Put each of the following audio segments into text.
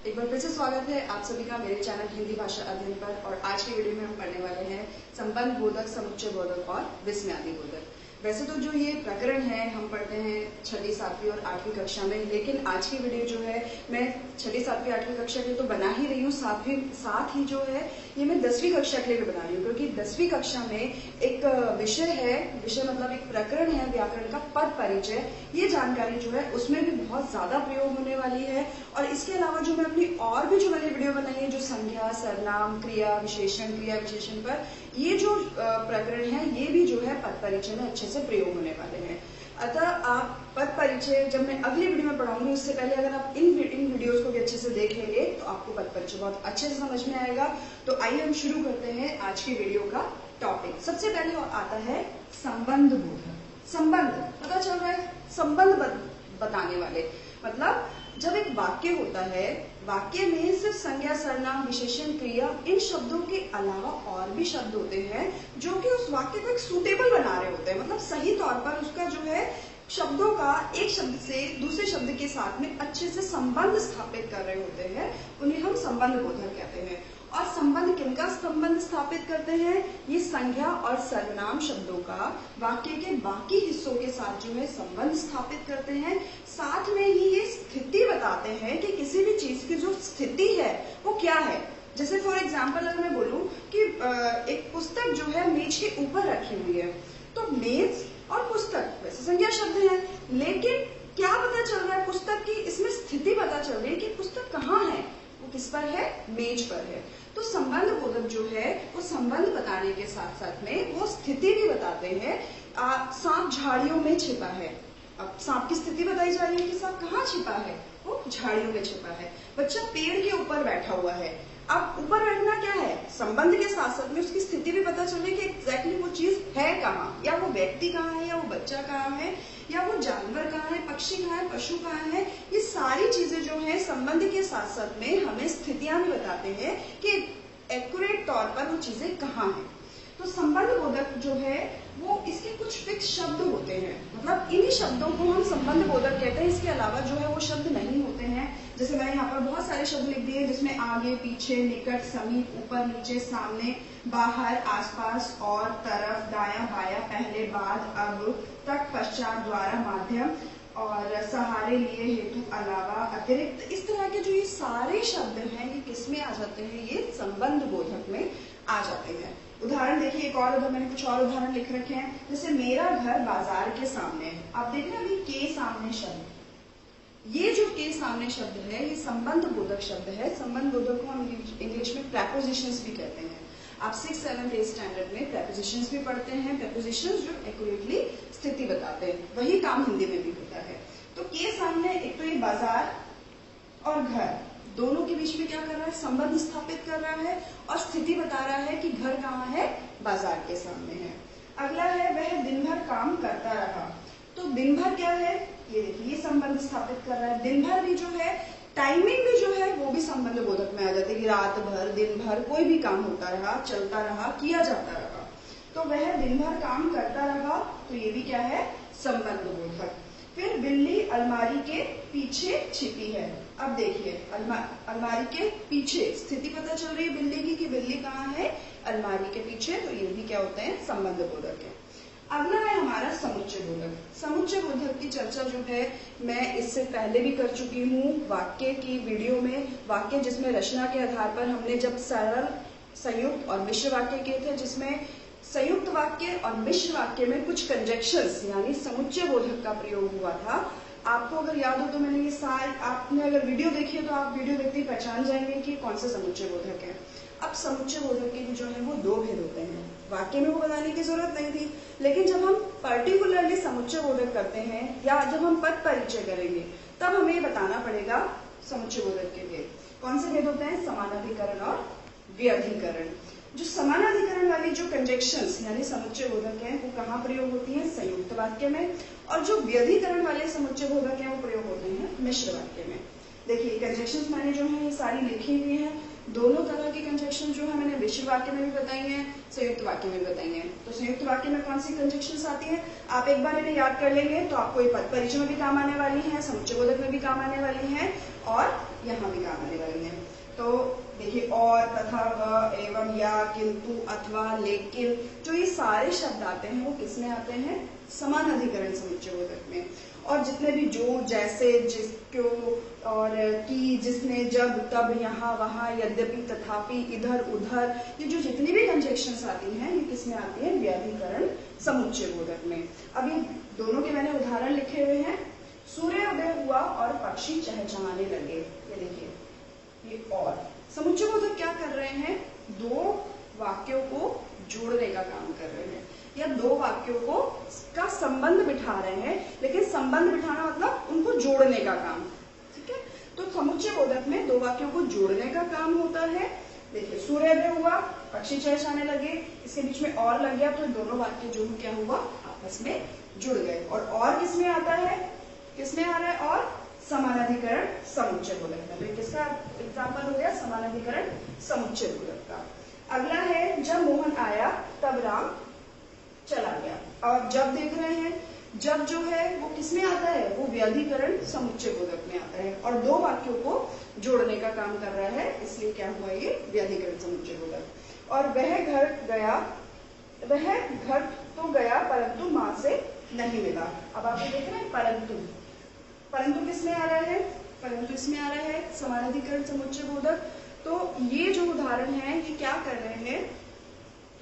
एक बार फिर से स्वागत है आप सभी का मेरे चैनल हिंदी भाषा अध्ययन पर। और आज की वीडियो में हम पढ़ने वाले हैं संबंध बोधक, समुच्चय बोधक और विस्मयादि बोधक। वैसे तो जो ये प्रकरण है हम पढ़ते हैं 6वीं, 7वीं और 8वीं कक्षा में, लेकिन आज की वीडियो जो है मैं 6वीं, 7वीं, 8वीं कक्षा के लिए तो बना ही रही हूँ, साथ ही जो है ये मैं 10वीं कक्षा के लिए भी बना रही हूँ, क्योंकि 10वीं कक्षा में एक विषय मतलब एक प्रकरण है व्याकरण का पद परिचय। ये जानकारी जो है उसमें भी बहुत ज्यादा प्रयोग होने वाली है। और इसके अलावा जो मैं अपनी और भी जो मैंने वीडियो बनाई है, जो संज्ञा, सर्वनाम, क्रिया विशेषण पर ये जो प्रकरण है, ये भी जो है पद परिचय में अच्छे से प्रयोग होने वाले हैं। अतः आप पद परिचय जब मैं अगली वीडियो में पढ़ाऊंगी, उससे पहले अगर आप इन वीडियोस को भी अच्छे से देख लेंगे तो आपको पद परिचय बहुत अच्छे से समझ में आएगा। तो आइए हम शुरू करते हैं आज की वीडियो का टॉपिक। सबसे पहले आता है संबंध बोधक। संबंध पता चल रहा है, संबंध बताने वाले मतलब जब एक वाक्य होता है, वाक्य में सिर्फ संज्ञा, सर्वनाम, विशेषण, क्रिया, इन शब्दों के अलावा और भी शब्द होते हैं जो कि उस वाक्य को एक सूटेबल बना रहे होते हैं, मतलब सही तौर पर उसका जो है शब्दों का एक शब्द से दूसरे शब्द के साथ में अच्छे से संबंध स्थापित कर रहे होते हैं, उन्हें हम संबंध बोधक कहते हैं। और संबंध किनका संबंध स्थापित करते हैं? ये संज्ञा और सर्वनाम शब्दों का वाक्य के बाकी हिस्सों के साथ जो है संबंध स्थापित करते हैं। साथ में ही ये स्थिति बताते हैं कि किसी भी चीज की जो स्थिति है वो क्या है। जैसे फॉर एग्जाम्पल अगर मैं बोलूं कि एक पुस्तक जो है मेज के ऊपर रखी हुई है, तो मेज और पुस्तक वैसे संज्ञा शब्द है, लेकिन क्या पता चल रहा है पुस्तक की? इसमें स्थिति पता चल रही है कि पुस्तक कहाँ है, वो किस पर है? मेज पर है। तो संबंध बोधक जो है वो संबंध बताने के साथ साथ में वो स्थिति भी बताते हैं। सांप झाड़ियों में छिपा है। अब सांप की स्थिति बताई जा रही है कि सांप कहाँ छिपा है, वो झाड़ियों में छिपा है। बच्चा पेड़ के ऊपर बैठा हुआ है। अब ऊपर बैठना क्या है? संबंध के साथ साथ में उसकी स्थिति भी पता चल रही है कि एग्जैक्टली वो चीज है कहाँ, या वो व्यक्ति कहाँ है, या वो बच्चा कहाँ है, या वो जानवर कहाँ है, पक्षी कहाँ है, पशु कहाँ है। ये सारी चीजें जो है संबंध के साथ साथ में हमें स्थितियां भी बताते हैं कि एक्यूरेट तौर पर वो चीजें कहाँ हैं। तो संबंध बोधक जो है वो इसके कुछ फिक्स शब्द होते हैं, मतलब इन्हीं शब्दों को हम संबंध बोधक कहते हैं। इसके अलावा जो है वो शब्द नहीं होते हैं। जैसे मैंने यहाँ पर बहुत सारे शब्द लिख दिए, जिसमें आगे, पीछे, निकट, समीप, ऊपर, नीचे, सामने, बाहर, आसपास, और, तरफ, दायां, बायां, पहले, बाद, अब, तक, पश्चात, द्वारा, माध्यम, और सहारे, लिए, हेतु, अलावा, अतिरिक्त, इस तरह के जो ये सारे शब्द हैं ये किसमें आ जाते हैं? ये संबंध बोधक में आ जाते हैं। उदाहरण देखिए, एक और मैंने कुछ और उदाहरण लिख रखे हैं। जैसे मेरा घर बाजार के सामने है। आप देख रहे हैं अभी के सामने शब्द, ये जो के सामने शब्द है ये संबंध बोधक शब्द है। संबंध बोधक को हम इंग्लिश में प्रेपोजिशंस भी कहते हैं। आप 6th, 7th, 8th स्टैंडर्ड में प्रेपोजिशंस भी पढ़ते हैं। प्रेपोजिशंस जो एक्यूरेटली स्थिति बताते हैं, वही काम हिंदी में भी होता है। तो के सामने एक तो ये बाजार और घर दोनों के बीच में क्या कर रहा है? संबंध स्थापित कर रहा है और स्थिति बता रहा है कि घर कहाँ है? बाजार के सामने है। अगला है वह दिन भर काम करता रहा। तो दिन भर क्या है? ये देखिए, ये संबंध स्थापित कर रहा है। दिन भर भी जो है, टाइमिंग भी जो है वो भी संबंध बोधक में आ जाती है कि रात भर, दिन भर कोई भी काम होता रहा, चलता रहा, किया जाता रहा। तो वह दिन भर काम करता रहा, तो ये भी क्या है? संबंध बोधक। फिर बिल्ली अलमारी के पीछे छिपी है। अब देखिए, अलमारी के पीछे स्थिति पता चल रही है बिल्ली की कि बिल्ली कहाँ है? अलमारी के पीछे। तो ये भी क्या होते हैं? संबंध बोधक है। अगला है हमारा समुच्चय बोधक। समुच्चय बोधक की चर्चा जो है मैं इससे पहले भी कर चुकी हूँ वाक्य की वीडियो में। वाक्य जिसमें रचना के आधार पर हमने जब सरल, संयुक्त और मिश्र वाक्य किए थे, जिसमें संयुक्त वाक्य और मिश्र वाक्य में कुछ कंजक्शंस यानी समुच्चय बोधक का प्रयोग हुआ था। आपको अगर याद हो तो मैंने ये सारे, आपने अगर वीडियो देखी है तो आप वीडियो देखते ही पहचान जाएंगे कि कौन सा समुच्चय बोधक है। अब समुच्चय बोधक के भी जो है वो दो भेद होते हैं। वाक्य में वो बताने की जरूरत नहीं थी, लेकिन जब हम पर्टिकुलरली समुच्चय बोधक करते हैं या जब हम पद परिचय करेंगे तब हमें बताना पड़ेगा समुच्चय बोधक के भेद। कौन से भेद होते हैं? समानाधिकरण और व्यधिकरण। जो समानाधिकरण वाली जो कंजक्शंस यानी समुच्चय बोधक हैं वो कहाँ प्रयोग होती हैं? संयुक्त वाक्य में। और जो व्यधिकरण वाले समुच्चय बोधक हैं वो प्रयोग होते हैं मिश्र वाक्य में। देखिए, कंजक्शंस मैंने जो है ये सारी लिखी हुई है। दोनों तरह की कंजक्शन जो है मैंने मिश्र वाक्य में भी बताई हैं, संयुक्त वाक्य में भी बताई हैं। तो संयुक्त वाक्य में कौन सी कंजक्शंस आती है? आप एक बार इन्हें याद कर लेंगे तो आपको ये पद परिचय में भी काम आने वाली है, समुच्चय बोधक में भी काम आने वाली है और यहाँ भी काम आने वाली हैं। तो देखिए और, तथा, व, एवं, या, किंतु, अथवा, लेकिन, जो ये सारे शब्द आते हैं वो किसमें आते हैं? समानाधिकरण समुच्चय बोधक में। और जितने भी जो, जैसे, जिसको और की, जिसने, जब, तब, यहाँ, वहाँ, यद्यपि, तथापि, इधर, उधर, ये जो जितनी भी कंजक्शंस आती हैं ये किसमें आती है? व्याधिकरण समुच्चय बोधक में। अभी दोनों के मैंने उदाहरण लिखे हुए हैं। सूर्योदय हुआ और पक्षी चहचहाने लगे, ये देखिए ये और। समुच्चय बोधक क्या कर रहे हैं? दो वाक्यों को जोड़ने का काम कर रहे हैं या दो वाक्यों को का संबंध बिठा रहे हैं, लेकिन संबंध बिठाना मतलब उनको जोड़ने का काम, ठीक है। तो समुच्चय बोधक में दो वाक्यों को जोड़ने का काम होता है। देखिए सूर्योदय हुआ, पक्षी चहचहाने लगे, इसके बीच में और लग गया तो दोनों वाक्य जो क्या हुआ? आपस में जुड़ गए। और किसमें आता है? किसमें आ रहा है? और समानाधिकरण समुच्चय बोधक में। तो किसका एग्जाम्पल हो गया? समानाधिकरण समुच्चय बोधक का। अगला है जब मोहन आया तब राम चला गया। और जब देख रहे हैं, जब जो है वो किसमें आता है? वो व्याधिकरण समुच्चय बोधक में आता है और दो वाक्यों को जोड़ने का काम कर रहा है, इसलिए क्या हुआ? ये व्याधिकरण समुच्चय बोधक। और वह घर गया, वह घर तो गया परंतु मां से नहीं मिला। अब आप देख रहे हैं परंतु किसमें आ रहा है? परंतु इसमें आ रहा है समानाधिकरण समुच्चय बोधक। तो ये जो उदाहरण है ये क्या कर रहे हैं?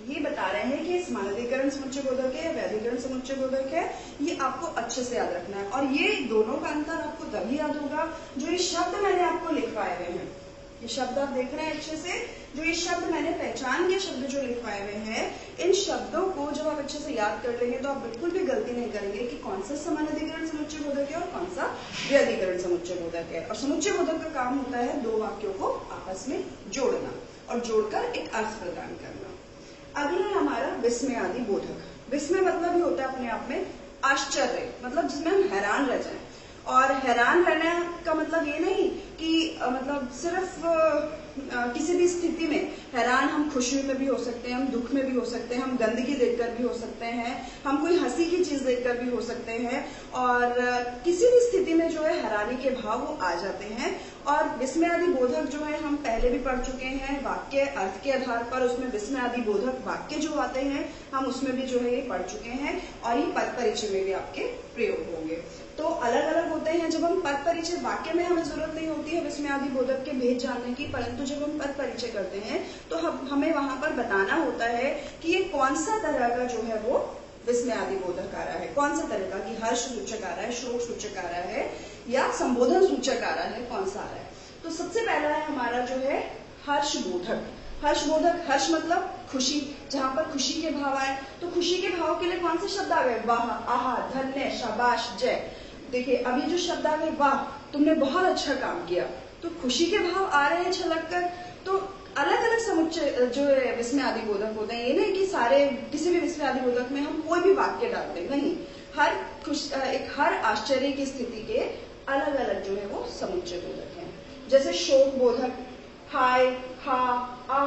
ये बता रहे हैं कि समानाधिकरण समुच्चय बोधक है या व्याधिकरण समुच्चय बोधक है, ये आपको अच्छे से याद रखना है। और ये दोनों का अंतर आपको तभी याद होगा जो ये शब्द मैंने आपको लिखवाए हुए हैं। ये शब्द आप देख रहे हैं अच्छे से, जो ये शब्द मैंने पहचान के शब्द जो लिखवाए हुए हैं, इन शब्दों को जब आप अच्छे से याद कर लेंगे तो आप बिल्कुल भी गलती नहीं करेंगे कि कौन सा समानाधिकरण समुच्चय बोधक है और कौन सा व्याधिकरण समुच्चय बोधक है। और समुच्चय बोधक का काम होता है दो वाक्यों को आपस में जोड़ना और जोड़कर एक अर्थ प्रदान करना। अगला है हमारा विस्मयादि बोधक। विस्मय मतलब ही होता है अपने आप में आश्चर्य, मतलब जिसमें हम हैरान रह जाएं। और हैरान रहने का मतलब ये नहीं कि मतलब सिर्फ किसी भी स्थिति में हैरान, हम खुशी में भी हो सकते हैं, हम दुख में भी हो सकते हैं, हम गंदगी देखकर भी हो सकते हैं, हम कोई हंसी की चीज देखकर भी हो सकते हैं। और किसी भी स्थिति में जो है हैरानी के भाव वो आ जाते हैं। और विस्मयादि बोधक जो है हम पहले भी पढ़ चुके हैं, वाक्य अर्थ के आधार पर उसमें विस्मयादि बोधक वाक्य जो आते हैं हम उसमें भी जो है ये पढ़ चुके हैं और ये पद परिचय में भी आपके प्रयोग होंगे। तो अलग अलग होते हैं। जब हम पद परिचय, वाक्य में हमें जरूरत नहीं होती है विस्मयादि बोधक के भेद जानने की, परंतु जब हम पद परिचय करते हैं तो हमें वहां पर बताना होता है कि ये कौन सा तरह का जो है वो विस्मयादि बोधक आ रहा है, कौन सा तरह का, कि हर्ष सूचक आ रहा है, शोक सूचक आ रहा है या संबोधन सूचक आ रहा है, कौन सा आ रहा है। तो सबसे पहला है हमारा जो है हर्ष बोधक। हर्ष बोधक, हर्ष मतलब खुशी, जहां पर खुशी के भाव आए। तो खुशी के भाव के लिए कौन से शब्द आ गए? वाह, आहा, धन्य, शाबाश, जय। देखिए अब ये जो शब्द आ गए, वाह तुमने बहुत अच्छा काम किया, तो खुशी के भाव आ रहे हैं छलक कर। तो अलग अलग समुच्चय जो है विस्मयादि बोधक होते हैं। ये नहीं कि सारे किसी भी विस्मयादि बोधक में हम कोई भी वाक्य डाल दें, नहीं। हर आश्चर्य की स्थिति के अलग अलग जो है वो समुच्चय बोधक हैं। जैसे शोक बोधक, हाय, हा, आ,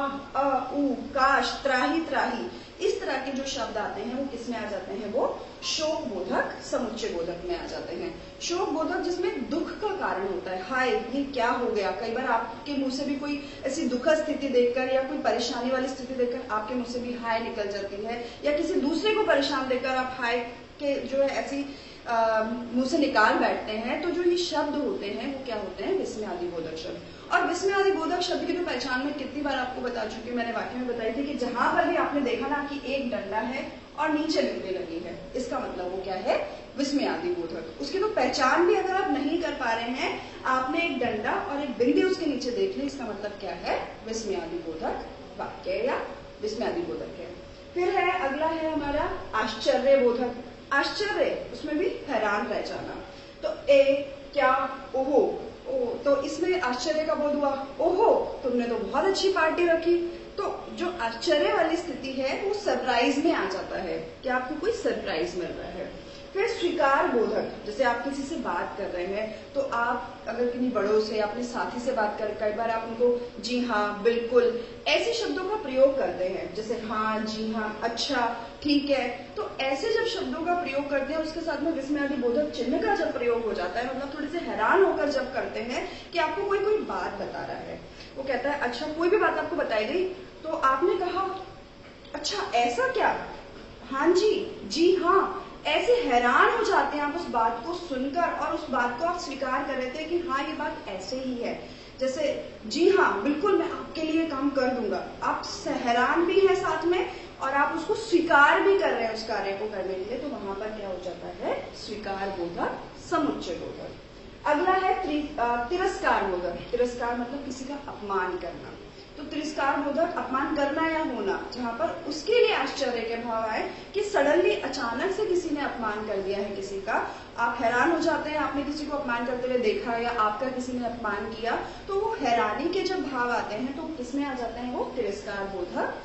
ऊ, काश, त्राही, त्राही, इस तरह के जो शब्द आते हैं वो किसमें आ जाते हैं? वो शोक बोधक समुच्चय बोधक में आ जाते हैं। शोक बोधक जिसमें दुख का कारण होता है, हाय ये क्या हो गया। कई बार आपके मुंह से भी कोई ऐसी दुखद स्थिति देखकर या कोई परेशानी वाली स्थिति देखकर आपके मुंह से भी हाय निकल जाती है, या किसी दूसरे को परेशान देखकर आप हाय के जो है ऐसी मुंह से निकाल बैठते हैं। तो जो ये शब्द होते हैं वो क्या होते हैं? विस्मयादि बोधक शब्द। और विस्मयादि बोधक शब्द की तो पहचान में कितनी बार आपको बता चुकी हूँ, मैंने वाक्य में बताई थी कि जहां पर भी आपने देखा ना कि एक डंडा है और नीचे बिंदी लगी है, इसका मतलब वो क्या है? विस्मयादि बोधक। उसकी तो पहचान भी अगर आप नहीं कर पा रहे हैं, आपने एक डंडा और एक बिंदी उसके नीचे देख ली, इसका मतलब क्या है? विस्मयादि बोधक वाक्य या विस्मयादि बोधक है। फिर है अगला है हमारा आश्चर्य बोधक। आश्चर्य, उसमें भी हैरान रह जाना। तो क्या, ओहो, तो इसमें आश्चर्य का बोध हुआ, ओहो तुमने तो बहुत अच्छी पार्टी रखी। तो जो आश्चर्य वाली स्थिति है वो सरप्राइज में आ जाता है कि आपको कोई सरप्राइज मिल रहा है। फिर स्वीकार बोधक, जैसे आप किसी से बात कर रहे हैं तो आप अगर किन्हीं बड़ों से, अपने साथी से बात कर, कई बार आप उनको जी हाँ, बिल्कुल ऐसे शब्दों का प्रयोग करते हैं, जैसे हाँ, जी हाँ, अच्छा, ठीक है। तो ऐसे जब शब्दों का प्रयोग करते हैं उसके साथ में विस्मयादि बोधक चिन्ह का जब प्रयोग हो जाता है, मतलब थोड़े से हैरान होकर जब करते हैं कि आपको कोई बात बता रहा है, वो कहता है अच्छा, कोई भी बात आपको बताई गई तो आपने कहा अच्छा ऐसा क्या, हाँ जी हाँ, ऐसे हैरान हो जाते हैं आप उस बात को सुनकर और उस बात को आप स्वीकार कर लेते हैं कि हाँ ये बात ऐसे ही है। जैसे जी हाँ, बिल्कुल मैं आपके लिए काम कर दूंगा, आप हैरान भी हैं साथ में और आप उसको स्वीकार भी कर रहे हैं उस कार्य को करने के लिए, तो वहां पर क्या हो जाता है, स्वीकार बोधक, समुच्चय बोधक। अगला है तिरस्कार बोधक। तिरस्कार मतलब किसी का अपमान करना। तो तिरस्कार बोधक अपमान करना या होना, जहां पर उसके लिए आश्चर्य के भाव आए कि सडनली अचानक से किसी ने अपमान कर दिया है किसी का, आप हैरान हो जाते हैं, आपने किसी को अपमान करते हुए देखा या आपका किसी ने अपमान किया, तो वो हैरानी के जब भाव आते हैं तो किसमें आ जाते हैं, वो तिरस्कार बोधक,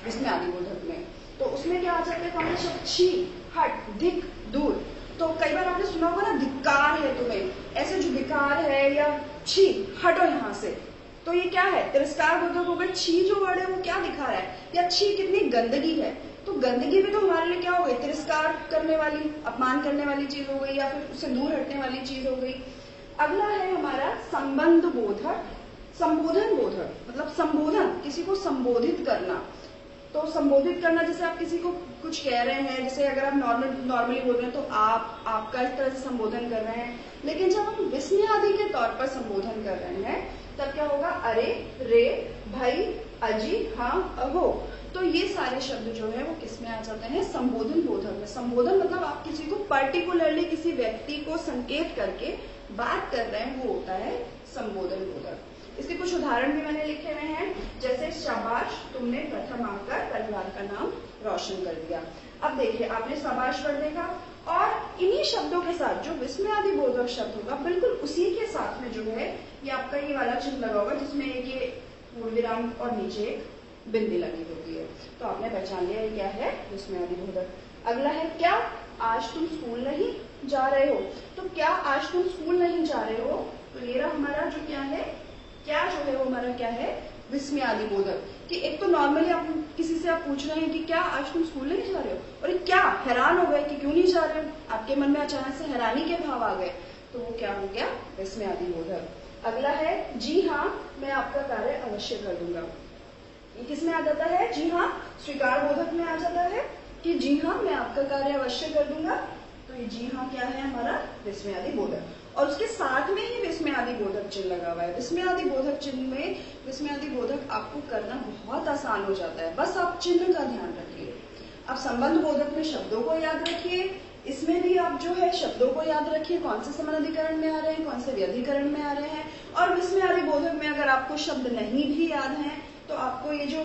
विस्मयादि बोधक में। तो उसमें क्या आ जाता है, कौन सा शब्द, छी, हट, धिक, दूर। तो कई बार आपने सुना होगा ना, धिक्कार है तुम्हें, ऐसे जो धिक्कार है या छी, हटो यहाँ से, तो ये क्या है, तिरस्कार बोधक हो गए। छी जो वर्ड है वो क्या दिखा रहा है, या छी कितनी गंदगी है, तो गंदगी भी तो हमारे लिए क्या हो गई, तिरस्कार करने वाली, अपमान करने वाली चीज हो गई, या फिर उससे दूर हटने वाली चीज हो गई। अगला है हमारा संबंध बोधक, संबोधन बोधक, मतलब संबोधन, किसी को संबोधित करना। तो संबोधित करना, जैसे आप किसी को कुछ कह रहे हैं, जैसे अगर आप नॉर्मली बोल रहे हैं तो आप, आपका इस तरह से संबोधन कर रहे हैं, लेकिन जब हम विस्मयादि के तौर पर संबोधन कर रहे हैं तब क्या होगा, अरे, रे, भाई, अजी, हाँ, अहो। तो ये सारे शब्द जो है वो किसमें आ जाते हैं, संबोधन बोधक में। संबोधन मतलब आप किसी को पर्टिकुलरली किसी व्यक्ति को संकेत करके बात कर रहे हैं, वो होता है संबोधन बोधक। इसके कुछ उदाहरण भी मैंने लिखे हुए हैं, जैसे शाबाश, तुमने प्रथम आकर परिवार का नाम रोशन कर दिया। अब देखिए, आपने शाबाश वर्ड देखा और इन्हीं शब्दों के साथ जो विस्मयादि बोधक शब्द होगा, बिल्कुल उसी के साथ में जो है ये आपका ये वाला चिन्ह लगा होगा, जिसमें एक ये पूर्ण विराम और नीचे एक बिंदी लगी होती है। तो आपने पहचान लिया ये क्या है, विस्मयादि बोधक। अगला है क्या, आज तुम स्कूल नहीं जा रहे हो। तो क्या आज तुम स्कूल नहीं जा रहे हो, तो ये रहा हमारा जो क्या है, क्या जो है वो हमारा क्या है, विस्मयादि बोधक। कि एक तो नॉर्मली आप किसी से आप पूछ रहे हैं कि क्या आज तुम स्कूल नहीं जा रहे हो, और क्या हैरान हो गए कि क्यों नहीं जा रहे हो, आपके मन में अचानक से हैरानी के भाव आ गए, तो वो क्या हो गया, विस्मयादि बोधक। अगला है जी हाँ, मैं आपका कार्य अवश्य कर दूंगा। ये किसमें आ जाता है, जी हाँ, स्वीकार बोधक में आ जाता है कि जी हाँ, मैं आपका कार्य अवश्य कर दूंगा। तो ये जी हाँ क्या है हमारा, विस्मयादि बोधक, और उसके साथ में ही विस्मयादि बोधक चिन्ह लगा हुआ है। विस्मयादि बोधक चिन्ह में विस्मयादि बोधक आपको करना बहुत आसान हो जाता है, बस आप चिन्ह का ध्यान रखिए। आप संबंध बोधक में शब्दों को याद रखिए, इसमें भी आप जो है शब्दों को याद रखिए, कौन से समानाधिकरण में आ रहे हैं, कौन से व्यधिकरण में आ रहे हैं। और विस्मयादि बोधक में अगर आपको शब्द नहीं भी याद है तो आपको ये जो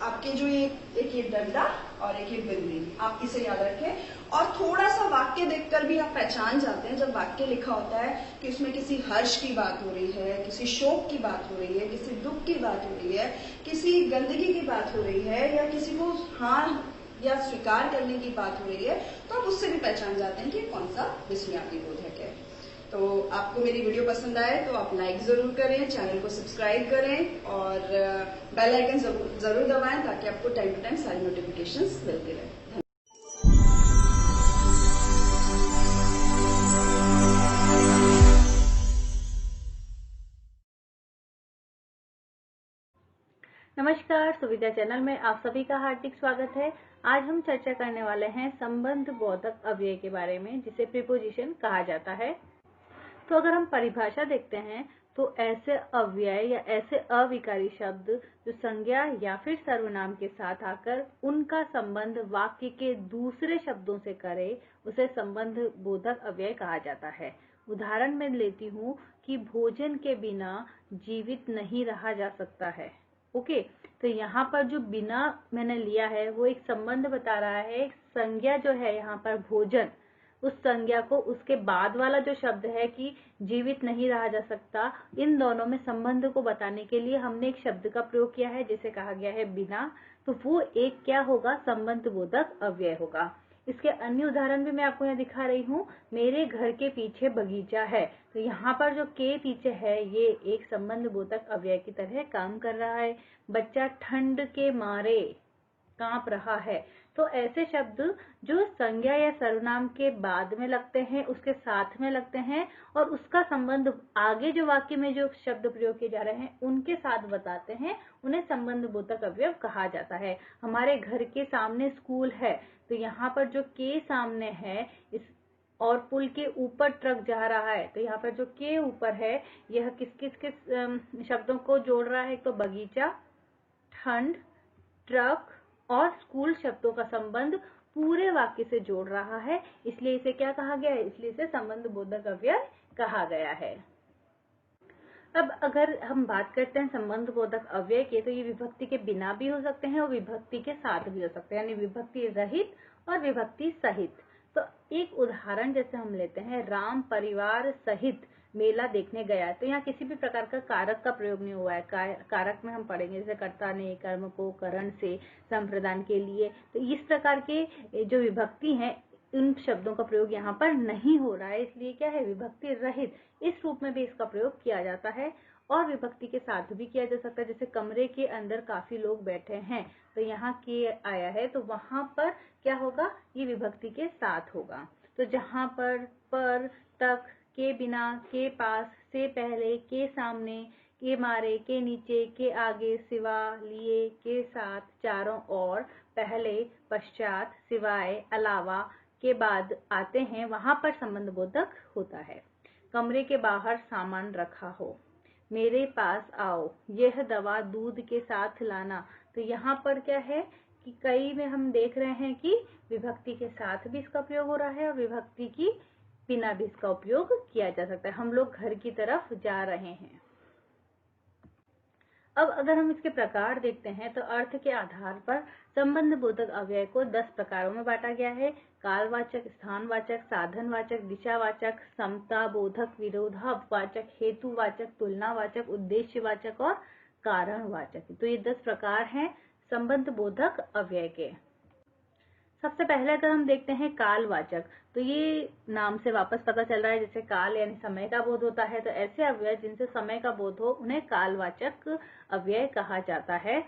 आपके जो ये एक ये डंडा और एक ये बिंदी, आप इसे याद रखें। और थोड़ा सा वाक्य देखकर भी आप पहचान जाते हैं, जब वाक्य लिखा होता है कि उसमें किसी हर्ष की बात हो रही है, किसी शोक की बात हो रही है, किसी दुख की बात हो रही है, किसी गंदगी की बात हो रही है, या किसी को हाँ या स्वीकार करने की बात हो रही है, तो आप उससे भी पहचान जाते हैं कि कौन सा विस्मयादि बोधक है। तो आपको मेरी वीडियो पसंद आए तो आप लाइक जरूर करें, चैनल को सब्सक्राइब करें और बेल आइकन जरूर दबाएं ताकि आपको टाइम टू टाइम सारी नोटिफिकेशंस मिलती रहे। नमस्कार, सुविधा चैनल में आप सभी का हार्दिक स्वागत है। आज हम चर्चा करने वाले हैं संबंध बोधक अव्यय के बारे में, जिसे प्रीपोजिशन कहा जाता है। तो अगर हम परिभाषा देखते हैं तो ऐसे अव्यय या ऐसे अविकारी शब्द जो संज्ञा या फिर सर्वनाम के साथ आकर उनका संबंध वाक्य के दूसरे शब्दों से करे, उसे संबंध बोधक अव्यय कहा जाता है। उदाहरण में लेती हूँ कि भोजन के बिना जीवित नहीं रहा जा सकता है। ओके, तो यहाँ पर जो बिना मैंने लिया है वो एक संबंध बता रहा है। संज्ञा जो है यहाँ पर भोजन, उस संज्ञा को उसके बाद वाला जो शब्द है कि जीवित नहीं रहा जा सकता, इन दोनों में संबंध को बताने के लिए हमने एक शब्द का प्रयोग किया है जिसे कहा गया है बिना। तो वो एक क्या होगा, संबंध बोधक अव्यय होगा। इसके अन्य उदाहरण भी मैं आपको यहाँ दिखा रही हूँ। मेरे घर के पीछे बगीचा है, तो यहाँ पर जो के पीछे है ये एक संबंध बोधक अव्यय की तरह काम कर रहा है। बच्चा ठंड के मारे कांप रहा है, तो ऐसे शब्द जो संज्ञा या सर्वनाम के बाद में लगते हैं, उसके साथ में लगते हैं और उसका संबंध आगे जो वाक्य में जो शब्द प्रयोग किए जा रहे हैं उनके साथ बताते हैं, उन्हें संबंध बोधक अवयव कहा जाता है। हमारे घर के सामने स्कूल है, तो यहाँ पर जो के सामने है इस और पुल के ऊपर ट्रक जा रहा है, तो यहाँ पर जो के ऊपर है यह किस किस किस शब्दों को जोड़ रहा है? तो बगीचा, ठंड, ट्रक और स्कूल शब्दों का संबंध पूरे वाक्य से जोड़ रहा है, इसलिए इसे क्या कहा गया है? इसलिए इसे संबंध बोधक अव्यय कहा गया है। अब अगर हम बात करते हैं संबंध बोधक अव्यय के, तो ये विभक्ति के बिना भी हो सकते हैं और विभक्ति के साथ भी हो सकते हैं, यानी विभक्ति रहित और विभक्ति सहित। तो एक उदाहरण जैसे हम लेते हैं, राम परिवार सहित मेला देखने गया, तो यहाँ किसी भी प्रकार का कारक का प्रयोग नहीं हुआ है। कारक में हम पढ़ेंगे जैसे कर्ता ने, कर्म को, करण से, संप्रदान के लिए, तो इस प्रकार के जो विभक्ति हैं इन शब्दों का प्रयोग यहाँ पर नहीं हो रहा है, इसलिए क्या है? विभक्ति रहित। इस रूप में भी इसका प्रयोग किया जाता है और विभक्ति के साथ भी किया जा सकता है। जैसे कमरे के अंदर काफी लोग बैठे हैं, तो यहाँ के आया है, तो वहां पर क्या होगा? ये विभक्ति के साथ होगा। तो जहां पर, तक, के बिना, के पास, से पहले, के सामने, के मारे, के नीचे, के आगे, सिवा, लिए, के साथ, चारों ओर, पहले, पश्चात, सिवाय, अलावा के बाद आते हैं, वहां पर संबंध बोधक होता है। कमरे के बाहर सामान रखा हो, मेरे पास आओ, यह दवा दूध के साथ लाना, तो यहाँ पर क्या है कि कई में हम देख रहे हैं कि विभक्ति के साथ भी इसका प्रयोग हो रहा है और विभक्ति की बिना भी इसका उपयोग किया जा सकता है। हम लोग घर की तरफ जा रहे हैं। अब अगर हम इसके प्रकार देखते हैं, तो अर्थ के आधार पर संबंध बोधक अव्यय को 10 प्रकारों में बांटा गया है। कालवाचक, स्थानवाचक, साधनवाचक, दिशावाचक, समता बोधक, विरोधावाचक, हेतुवाचक, तुलनावाचक, उद्देश्यवाचक और कारणवाचक। तो ये 10 प्रकार हैं संबंध बोधक अव्यय के। सबसे पहले अगर हम देखते हैं कालवाचक, तो ये नाम से वापस पता चल रहा है, जैसे काल यानी समय का बोध होता है, तो ऐसे अव्यय जिनसे समय का बोध हो उन्हें कालवाचक अव्यय कहा जाता है,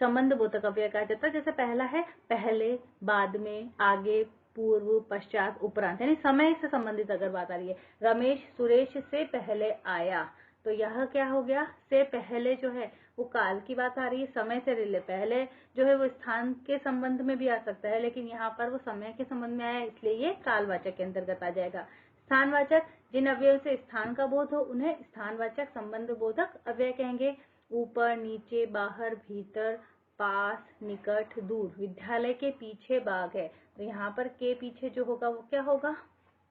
संबंध बोधक अव्यय कहा जाता है। जैसे पहला है पहले, बाद में, आगे, पूर्व, पश्चात, उपरांत, यानी समय से संबंधित अगर बात आ रही है, रमेश सुरेश से पहले आया, तो यह क्या हो गया? से पहले जो है वो काल की बात आ रही है, समय से रिले। पहले जो है वो स्थान के संबंध में भी आ सकता है, लेकिन यहाँ पर वो समय के संबंध में आया, इसलिए ये कालवाचक के अंतर्गत आ जाएगा। स्थानवाचक, जिन अव्ययों से स्थान का बोध हो उन्हें स्थानवाचक संबंध बोधक अव्यय कहेंगे। ऊपर, नीचे, बाहर, भीतर, पास, निकट, दूर। विद्यालय के पीछे बाग है, तो यहाँ पर के पीछे जो होगा वो क्या होगा?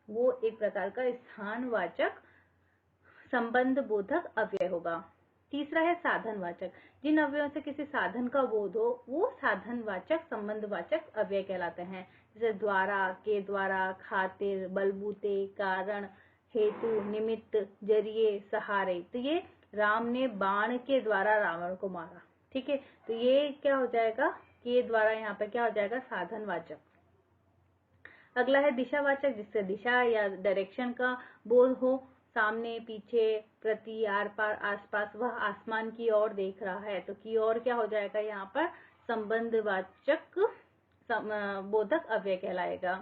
वो एक प्रकार का स्थानवाचक संबंध बोधक अव्यय होगा। तीसरा है साधनवाचक, जिन अव्ययों से किसी साधन का बोध हो वो साधनवाचक संबंधवाचक अव्यय कहलाते हैं। जैसे द्वारा, के द्वारा, खातिर, बलबूते, कारण, हेतु, निमित्त, जरिए, सहारे। तो ये राम ने बाण के द्वारा रावण को मारा, ठीक है, तो ये क्या हो जाएगा? के द्वारा यहाँ पे क्या हो जाएगा? साधनवाचक। अगला है दिशावाचक, जिससे दिशा या डायरेक्शन का बोध हो, सामने, पीछे, प्रति, आर पार, आसपास, वह आसमान की ओर देख रहा है, तो की ओर क्या हो जाएगा? यहाँ पर संबंधवाचक बोधक अव्यय कहलाएगा।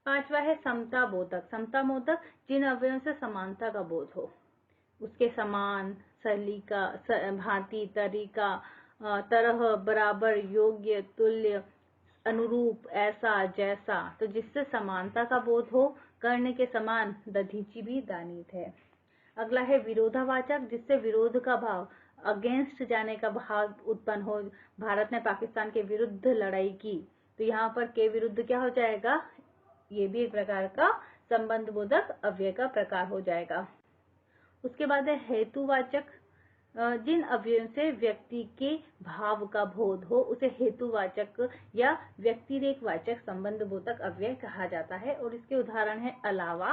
पांचवा है समता बोधक। समता बोधक, जिन अव्ययों से समानता का बोध हो, उसके समान, सलीका, भांति, तरीका, तरह, बराबर, योग्य, तुल्य, अनुरूप, ऐसा, जैसा, तो जिससे समानता का बोध हो, कर्ण के समान, दधीचि भी दानित है। अगला है विरोधावाचक, जिससे विरोध का भाव, अगेंस्ट जाने का भाव उत्पन्न हो। भारत ने पाकिस्तान के विरुद्ध लड़ाई की, तो यहाँ पर के विरुद्ध क्या हो जाएगा? ये भी एक प्रकार का संबंध बोधक अव्यय का प्रकार हो जाएगा। उसके बाद है हेतुवाचक, जिन अव्ययों से व्यक्ति के भाव का बोध हो उसे हेतुवाचक या व्यक्तिरेकवाचक संबंध बोधक अव्यय कहा जाता है। और इसके उदाहरण है अलावा,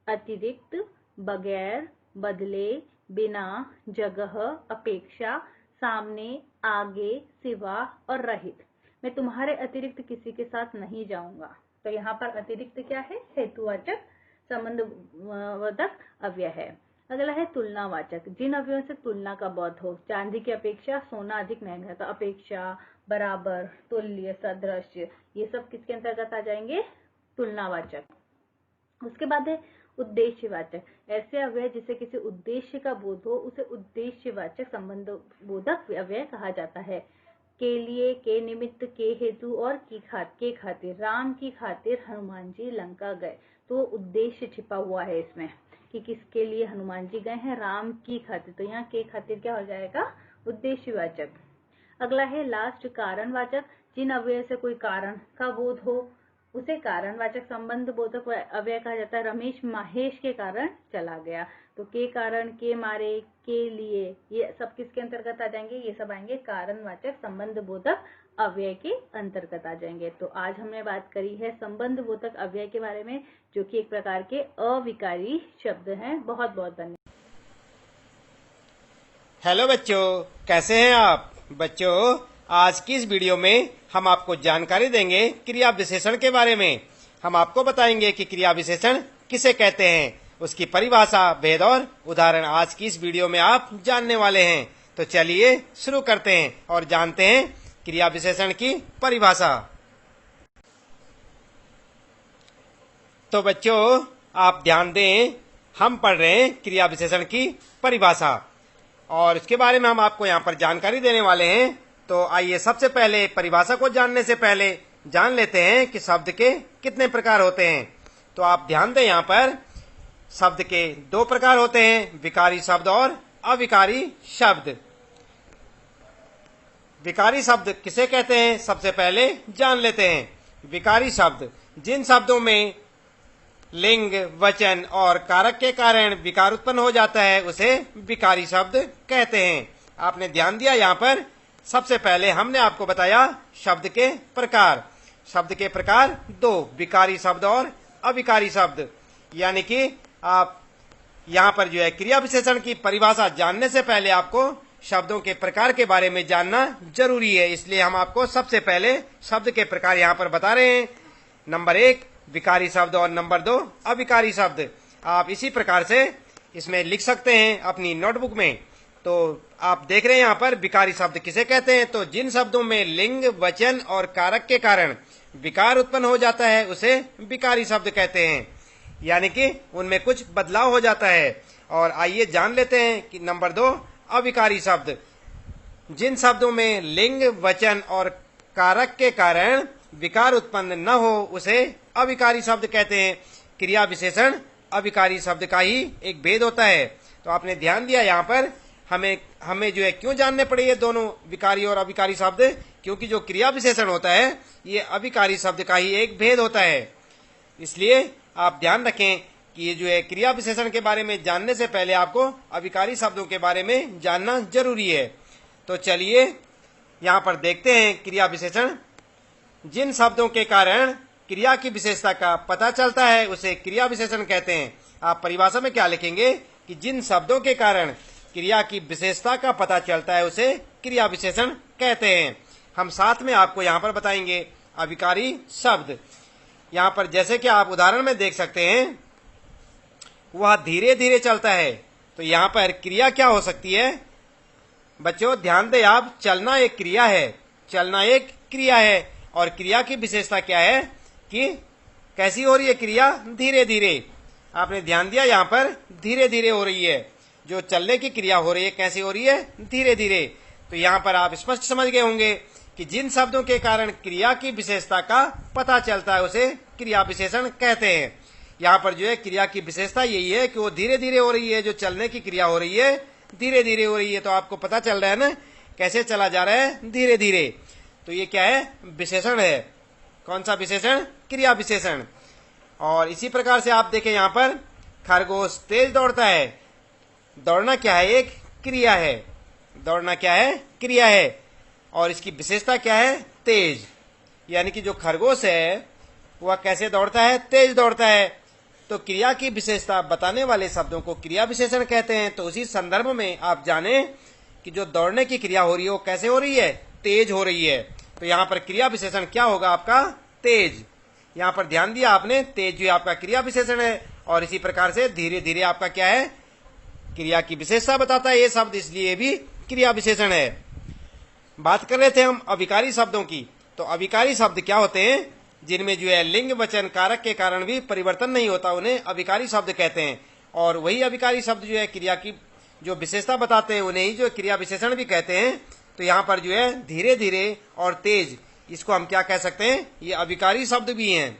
अतिरिक्त, बगैर, बदले, बिना, जगह, अपेक्षा, सामने, आगे, सिवा और रहित। मैं तुम्हारे अतिरिक्त किसी के साथ नहीं जाऊंगा। तो यहाँ पर अतिरिक्त क्या है? हेतुवाचक संबंधबोधक अव्यय है। अगला है तुलनावाचक, जिन अव्ययों से तुलना का बोध हो। चांदी की अपेक्षा सोना अधिक महंगा है, तो अपेक्षा, बराबर, तुल्य, सदृश, ये सब किसके अंतर्गत आ जाएंगे? तुलनावाचक। उसके बाद है उद्देश्यवाचक, ऐसे अव्यय जिसे किसी उद्देश्य का बोध हो उसे उद्देश्यवाचक संबंध बोधक अव्यय कहा जाता है। के लिए, के निमित्त, के हेतु और के खातिर। राम की खातिर हनुमान जी लंका गए, तो उद्देश्य छिपा हुआ है इसमें कि किसके लिए हनुमान जी गए हैं? राम की खातिर। तो यहाँ के खातिर क्या हो जाएगा? उद्देश्यवाचक। अगला है लास्ट कारणवाचक, जिन अव्यय से कोई कारण का बोध हो उसे कारणवाचक संबंध बोधक अव्यय कहा जाता है। रमेश महेश के कारण चला गया, तो के कारण, के मारे, के लिए, ये सब किसके अंतर्गत आ जाएंगे? ये सब आएंगे कारणवाचक संबंध बोधक अव्यय के अंतर्गत आ जाएंगे। तो आज हमने बात करी है संबंध बोधक अव्यय के बारे में, जो कि एक प्रकार के अविकारी शब्द हैं। बहुत बहुत धन्यवाद। हेलो बच्चों, कैसे हैं आप? बच्चों, आज की इस वीडियो में हम आपको जानकारी देंगे क्रिया विशेषण के बारे में। हम आपको बताएंगे कि क्रिया विशेषण किसे कहते हैं, उसकी परिभाषा, भेद और उदाहरण आज की इस वीडियो में आप जानने वाले हैं। तो चलिए शुरू करते हैं और जानते हैं क्रिया विशेषण की परिभाषा। तो बच्चों, आप ध्यान दें, हम पढ़ रहे हैं क्रिया विशेषण की परिभाषा और इसके बारे में हम आपको यहाँ पर जानकारी देने वाले हैं। तो आइए सबसे पहले परिभाषा को जानने से पहले जान लेते हैं कि शब्द के कितने प्रकार होते हैं। तो आप ध्यान दें, यहाँ पर शब्द के दो प्रकार होते हैं, विकारी शब्द और अविकारी शब्द। विकारी शब्द किसे कहते हैं, सबसे पहले जान लेते हैं। विकारी शब्द जिन शब्दों में लिंग, वचन और कारक के कारण विकार उत्पन्न हो जाता है उसे विकारी शब्द कहते हैं। आपने ध्यान दिया, यहाँ पर सबसे पहले हमने आपको बताया शब्द के प्रकार। शब्द के प्रकार दो, विकारी शब्द और अविकारी शब्द। यानी कि आप यहाँ पर जो है क्रिया विशेषण की परिभाषा जानने से पहले आपको शब्दों के प्रकार के बारे में जानना जरूरी है, इसलिए हम आपको सबसे पहले शब्द के प्रकार यहाँ पर बता रहे हैं। नंबर 1 विकारी शब्द और नंबर 2 अविकारी शब्द। आप इसी प्रकार से इसमें लिख सकते हैं अपनी नोटबुक में। तो आप देख रहे हैं यहाँ पर विकारी शब्द किसे कहते हैं, तो जिन शब्दों में लिंग, वचन और कारक के कारण विकार उत्पन्न हो जाता है उसे विकारी शब्द कहते हैं, यानी कि उनमें कुछ बदलाव हो जाता है। और आइए जान लेते हैं कि नंबर 2 अविकारी शब्द, जिन शब्दों में लिंग, वचन और कारक के कारण विकार उत्पन्न न हो उसे अविकारी शब्द कहते हैं। क्रिया विशेषण अविकारी शब्द का ही एक भेद होता है। तो आपने ध्यान दिया, यहाँ पर हमें जो है क्यों जानने पड़े ये दोनों विकारी और अविकारी शब्द, क्योंकि जो क्रिया विशेषण होता है ये अविकारी शब्द का ही एक भेद होता है। इसलिए आप ध्यान रखें कि ये जो है क्रिया विशेषण के बारे में जानने से पहले आपको अविकारी शब्दों के बारे में जानना जरूरी है। तो चलिए यहाँ पर देखते हैं क्रिया विशेषण। जिन शब्दों के कारण क्रिया की विशेषता का पता चलता है उसे क्रिया विशेषण कहते हैं। आप परिभाषा में क्या लिखेंगे कि जिन शब्दों के कारण क्रिया की विशेषता का पता चलता है उसे क्रिया विशेषण कहते हैं। हम साथ में आपको यहाँ पर बताएंगे अविकारी शब्द। यहाँ पर जैसे कि आप उदाहरण में देख सकते हैं, वह धीरे धीरे चलता है। तो यहाँ पर क्रिया क्या हो सकती है बच्चों? ध्यान दें आप, चलना एक क्रिया है, चलना एक क्रिया है। और क्रिया की विशेषता क्या है कि कैसी हो रही है क्रिया? धीरे धीरे। आपने ध्यान दिया, यहाँ पर धीरे धीरे हो रही है। जो चलने की क्रिया हो रही है कैसे हो रही है? धीरे धीरे। तो यहाँ पर आप स्पष्ट समझ गए होंगे कि जिन शब्दों के कारण क्रिया की विशेषता का पता चलता है उसे क्रिया विशेषण कहते हैं। यहाँ पर जो है क्रिया की विशेषता यही है कि वो धीरे धीरे हो रही है। जो चलने की क्रिया हो रही है धीरे धीरे हो रही है। तो आपको पता चल रहा है ना कैसे चला जा रहा है? धीरे धीरे। तो ये क्या है? विशेषण है। कौन सा विशेषण? क्रिया विशेषण। और इसी प्रकार से आप देखें, यहाँ पर खरगोश तेज दौड़ता है। दौड़ना क्या है? एक क्रिया है। दौड़ना क्या है? क्रिया है। और इसकी विशेषता क्या है? तेज। यानी कि जो खरगोश है वह कैसे दौड़ता है? तेज दौड़ता है। तो क्रिया की विशेषता बताने वाले शब्दों को क्रिया विशेषण कहते हैं। तो उसी संदर्भ में आप जाने कि जो दौड़ने की क्रिया हो रही है वो कैसे हो रही है? तेज हो रही है। तो यहाँ पर क्रिया विशेषण क्या होगा आपका? तेज। यहाँ पर ध्यान दिया आपने, तेज जो आपका क्रिया विशेषण है, और इसी प्रकार से धीरे धीरे आपका क्या है? क्रिया की विशेषता बताता है ये शब्द, इसलिए भी क्रिया विशेषण है। बात कर रहे थे हम अविकारी शब्दों की। तो अविकारी शब्द क्या होते हैं? जिनमें जो है लिंग वचन कारक के कारण भी परिवर्तन नहीं होता, उन्हें अविकारी शब्द कहते हैं। और वही अविकारी शब्द जो है क्रिया की जो विशेषता बताते हैं, उन्हें ही जो क्रिया विशेषण भी कहते हैं। तो यहाँ पर जो है धीरे धीरे और तेज, इसको हम क्या कह सकते हैं? ये अविकारी शब्द भी हैं।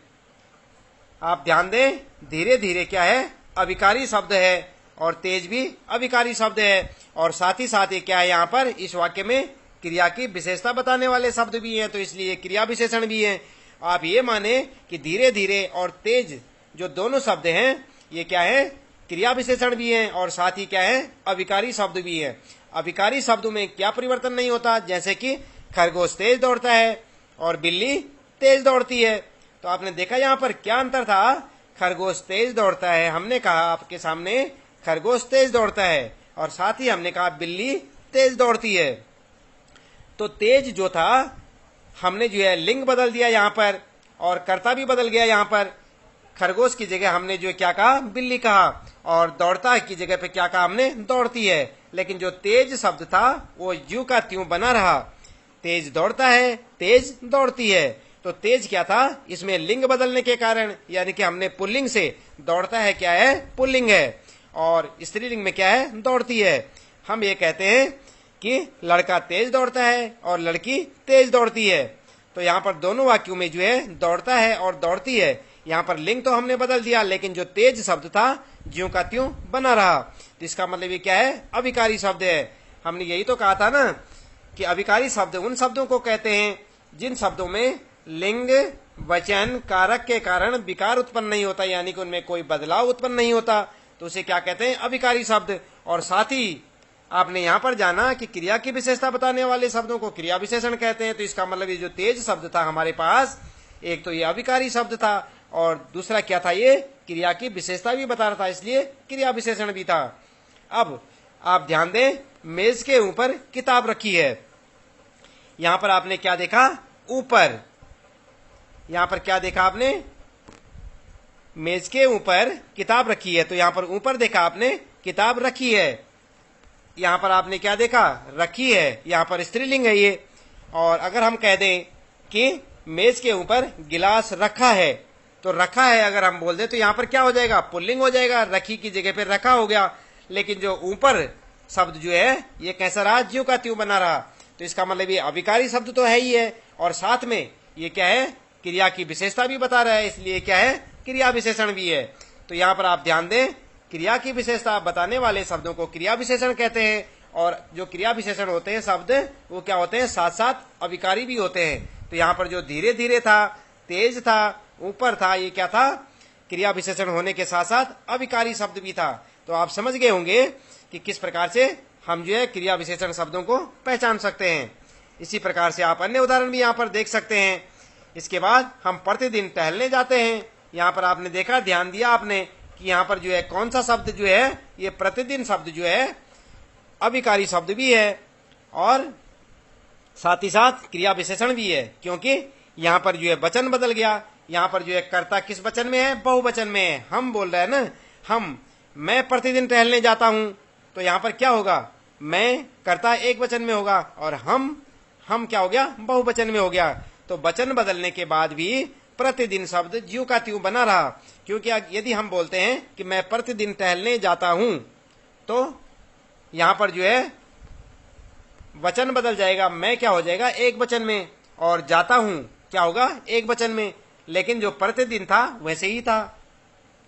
आप ध्यान दें, धीरे धीरे क्या है? अविकारी शब्द है, और तेज भी अविकारी शब्द है। और साथ ही साथ ये क्या है? यहाँ पर इस वाक्य में क्रिया की विशेषता बताने वाले शब्द भी हैं, तो इसलिए क्रिया विशेषण भी हैं। आप ये माने कि धीरे धीरे और तेज जो दोनों शब्द हैं, ये क्या है? क्रिया विशेषण भी हैं, और साथ ही क्या है? अविकारी शब्द भी है। अविकारी शब्दों में क्या परिवर्तन नहीं होता? जैसे कि खरगोश तेज दौड़ता है और बिल्ली तेज दौड़ती है। तो आपने देखा यहाँ पर क्या अंतर था? खरगोश तेज दौड़ता है, हमने कहा आपके सामने खरगोश तेज दौड़ता है, और साथ ही हमने कहा बिल्ली तेज दौड़ती है। तो तेज जो था, हमने जो है लिंग बदल दिया यहाँ पर, और कर्ता भी बदल गया। यहाँ पर खरगोश की जगह हमने जो क्या कहा? बिल्ली कहा, और दौड़ता की जगह पे क्या कहा हमने? दौड़ती है। लेकिन जो तेज शब्द था वो ज्यों का त्यों बना रहा। तेज दौड़ता है, तेज दौड़ती है। तो तेज क्या था? इसमें लिंग बदलने के कारण, यानी कि हमने पुल्लिंग से दौड़ता है क्या है? पुल्लिंग है, और स्त्रीलिंग में क्या है? दौड़ती है। हम ये कहते हैं कि लड़का तेज दौड़ता है और लड़की तेज दौड़ती है। तो यहाँ पर दोनों वाक्यों में जो है दौड़ता है और दौड़ती है, यहाँ पर लिंग तो हमने बदल दिया, लेकिन जो तेज शब्द था ज्यों का त्यों बना रहा। तो इसका मतलब ये क्या है? अविकारी शब्द है। हमने यही तो कहा था ना कि अविकारी शब्द उन शब्दों को कहते हैं जिन शब्दों में लिंग वचन कारक के कारण विकार उत्पन्न नहीं होता, यानी कि उनमें कोई बदलाव उत्पन्न नहीं होता, तो उसे क्या कहते हैं? अविकारी शब्द। और साथ ही आपने यहाँ पर जाना कि क्रिया की विशेषता बताने वाले शब्दों को क्रिया विशेषण कहते हैं। तो इसका मतलब ये जो तेज शब्द था हमारे पास, एक तो ये अविकारी शब्द था, और दूसरा क्या था? ये क्रिया की विशेषता भी बता रहा था, इसलिए क्रिया विशेषण भी था। अब आप ध्यान दें, मेज के ऊपर किताब रखी है। यहां पर आपने क्या देखा? ऊपर। यहां पर क्या देखा आपने? मेज के ऊपर किताब रखी है। तो यहां पर ऊपर देखा आपने, किताब रखी है। यहां पर आपने क्या देखा? रखी है। यहां पर स्त्रीलिंग है ये। और अगर हम कह दें कि मेज के ऊपर गिलास रखा है, तो रखा है अगर हम बोल दें तो यहां पर क्या हो जाएगा? पुल्लिंग हो जाएगा। रखी की जगह पे रखा हो गया। लेकिन जो ऊपर शब्द जो है ये कैसा रहा? ज्यों का त्यों बना रहा। तो इसका मतलब ये अविकारी शब्द तो है ही है, और साथ में ये क्या है? क्रिया की विशेषता भी बता रहा है, इसलिए क्या है? क्रिया विशेषण भी है। तो यहाँ पर आप ध्यान दें, क्रिया की विशेषता बताने वाले शब्दों को क्रिया विशेषण कहते हैं, और जो क्रिया विशेषण होते हैं शब्द, वो क्या होते हैं? साथ साथ अविकारी भी होते हैं। तो यहाँ पर जो धीरे धीरे था, तेज था, ऊपर था, ये क्या था? क्रिया विशेषण होने के साथ साथ अविकारी शब्द भी था। तो आप समझ गए होंगे कि किस प्रकार से हम जो है क्रिया विशेषण शब्दों को पहचान सकते हैं। इसी प्रकार से आप अन्य उदाहरण भी यहाँ पर देख सकते हैं। इसके बाद हम प्रतिदिन टहलने जाते हैं। यहाँ पर आपने देखा, ध्यान दिया आपने कि यहाँ पर जो है कौन सा शब्द जो है? ये प्रतिदिन शब्द जो है अविकारी शब्द भी है, और साथ ही साथ क्रिया विशेषण भी है, क्योंकि यहाँ पर जो है वचन बदल गया। यहाँ पर जो है कर्ता किस वचन में है? बहुवचन में है। हम बोल रहे हैं ना, हम, मैं प्रतिदिन टहलने जाता हूं। तो यहाँ पर क्या होगा? मैं कर्ता एक वचन में होगा, और हम क्या हो गया? बहुवचन में हो गया। तो वचन बदलने के बाद भी प्रतिदिन शब्द ज्यों का त्यों बना रहा, क्योंकि यदि हम बोलते हैं कि मैं प्रतिदिन टहलने जाता हूं, तो यहाँ पर जो है वचन बदल जाएगा। मैं क्या हो जाएगा? एक वचन में, और जाता हूं क्या होगा? एक वचन में। लेकिन जो प्रतिदिन था वैसे ही था,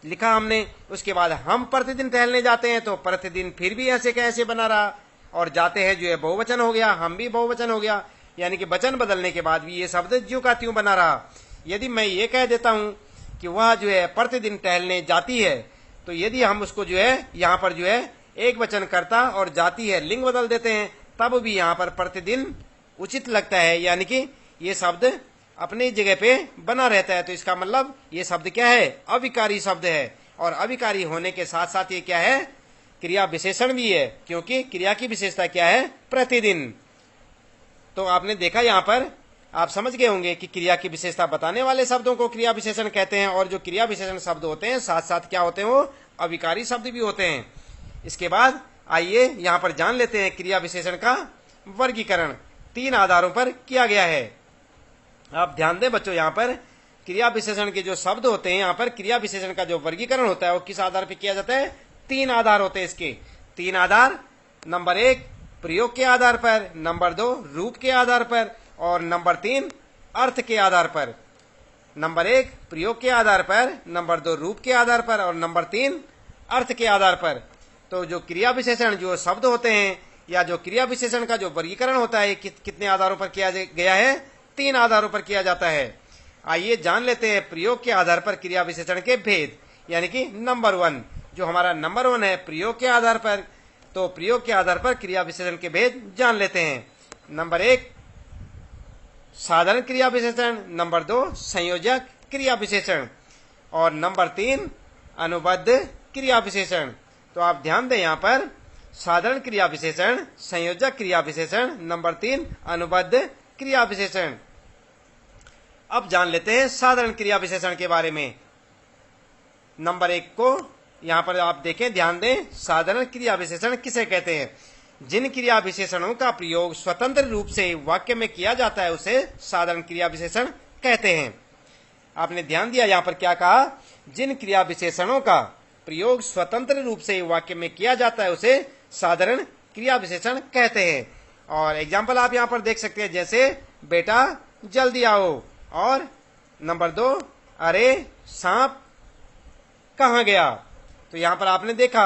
लिखा हमने। उसके बाद हम प्रतिदिन टहलने जाते हैं, तो प्रतिदिन फिर भी ऐसे कैसे बना रहा, और जाते हैं जो है बहुवचन हो गया, हम भी बहुवचन हो गया। यानी कि वचन बदलने के बाद भी ये शब्द ज्यों का त्यों बना रहा। यदि मैं ये कह देता हूं कि वह जो है प्रतिदिन टहलने जाती है, तो यदि हम उसको जो है यहाँ पर जो है एक वचन करता और जाती है लिंग बदल देते हैं, तब भी यहाँ पर प्रतिदिन उचित लगता है, यानी कि ये शब्द अपनी जगह पे बना रहता है। तो इसका मतलब ये शब्द क्या है? अविकारी शब्द है, और अविकारी होने के साथ साथ ये क्या है? क्रिया विशेषण भी है, क्योंकि क्रिया की विशेषता क्या है? प्रतिदिन। तो आपने देखा यहाँ पर आप समझ गए होंगे कि क्रिया की विशेषता बताने वाले शब्दों को क्रिया विशेषण कहते हैं, और जो क्रिया विशेषण शब्द होते हैं साथ साथ क्या होते हैं, वो अविकारी शब्द भी होते हैं। इसके बाद आइए यहाँ पर जान लेते हैं क्रिया विशेषण का वर्गीकरण 3 आधारों पर किया गया है। आप ध्यान दें बच्चों, यहाँ पर क्रिया विशेषण के जो शब्द होते हैं, यहाँ पर क्रिया विशेषण का जो वर्गीकरण होता है वो किस आधार पर किया जाता है? 3 आधार होते हैं इसके। 3 आधार, नंबर 1 प्रयोग के आधार पर, नंबर 2 रूप के आधार पर, और नंबर 3 अर्थ के आधार पर। नंबर 1 प्रयोग के आधार पर, नंबर 2 रूप के आधार पर, और नंबर 3 अर्थ के आधार पर। तो जो क्रिया विशेषण जो शब्द होते हैं या जो क्रिया विशेषण का जो वर्गीकरण होता है कितने आधारों पर किया गया है? 3 आधारों पर किया जाता है। आइए जान लेते हैं प्रयोग के आधार पर क्रिया विशेषण के भेद, यानी कि नंबर 1। जो हमारा नंबर 1 है प्रयोग के आधार पर, तो प्रयोग के आधार पर क्रिया विशेषण के भेद जान लेते हैं। नंबर 1 साधारण क्रिया विशेषण, नंबर 2 संयोजक क्रिया विशेषण, और नंबर 3 अनुबद्ध क्रिया विशेषण। तो आप ध्यान दें, यहाँ पर साधारण क्रिया विशेषण, संयोजक क्रिया विशेषण, नंबर 3 अनुबद्ध क्रिया विशेषण। अब जान लेते हैं साधारण क्रिया विशेषण के बारे में। नंबर 1 को यहाँ पर आप देखें, ध्यान दें, साधारण क्रिया विशेषण किसे कहते हैं? जिन क्रिया विशेषणों का प्रयोग स्वतंत्र रूप से वाक्य में किया जाता है उसे साधारण क्रिया विशेषण कहते हैं। आपने ध्यान दिया यहाँ पर क्या कहा? जिन क्रिया विशेषणों का प्रयोग स्वतंत्र रूप से वाक्य में किया जाता है उसे साधारण क्रिया विशेषण कहते हैं। और एग्जाम्पल आप यहाँ पर देख सकते हैं, जैसे बेटा जल्दी आओ, और नंबर 2 अरे सांप कहाँ गया। तो यहाँ पर आपने देखा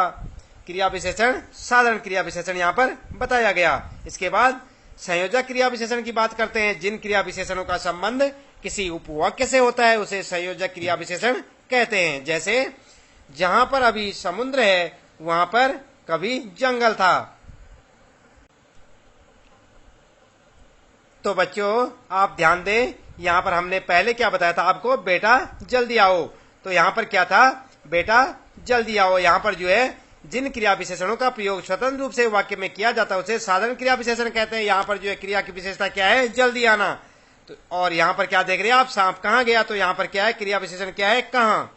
क्रिया विशेषण साधारण क्रिया विशेषण यहाँ पर बताया गया। इसके बाद संयोजक क्रिया विशेषण की बात करते हैं। जिन क्रिया विशेषणों का संबंध किसी उपवाक्य से होता है उसे संयोजक क्रिया विशेषण कहते हैं। जैसे जहां पर अभी समुद्र है वहां पर कभी जंगल था। तो बच्चों आप ध्यान दें, यहाँ पर हमने पहले क्या बताया था आपको? बेटा जल्दी आओ। तो यहाँ पर क्या था? बेटा जल्दी आओ। यहाँ पर जो है जिन क्रिया विशेषणों का प्रयोग स्वतंत्र रूप से वाक्य में किया जाता है उसे साधारण क्रिया विशेषण कहते हैं। यहाँ पर जो है क्रिया की विशेषता क्या है? जल्दी आना। तो और यहाँ पर क्या देख रहे हैं आप? सांप कहाँ गया। तो यहाँ पर क्या है? क्रिया विशेषण क्या है? कहाँ।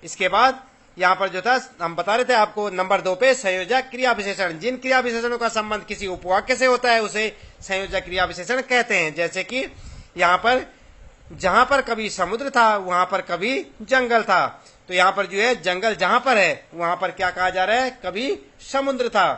इसके बाद यहाँ पर जो था हम बता रहे थे आपको नंबर 2 पे संयोजक क्रिया विशेषण। जिन क्रिया विशेषणों का संबंध किसी उपवाक्य से होता है उसे संयोजक क्रिया विशेषण कहते हैं। जैसे कि यहाँ पर जहां पर कभी समुद्र था वहां पर कभी जंगल था। तो यहाँ पर जो है जंगल जहां पर है वहां पर क्या कहा जा रहा है? कभी समुद्र था।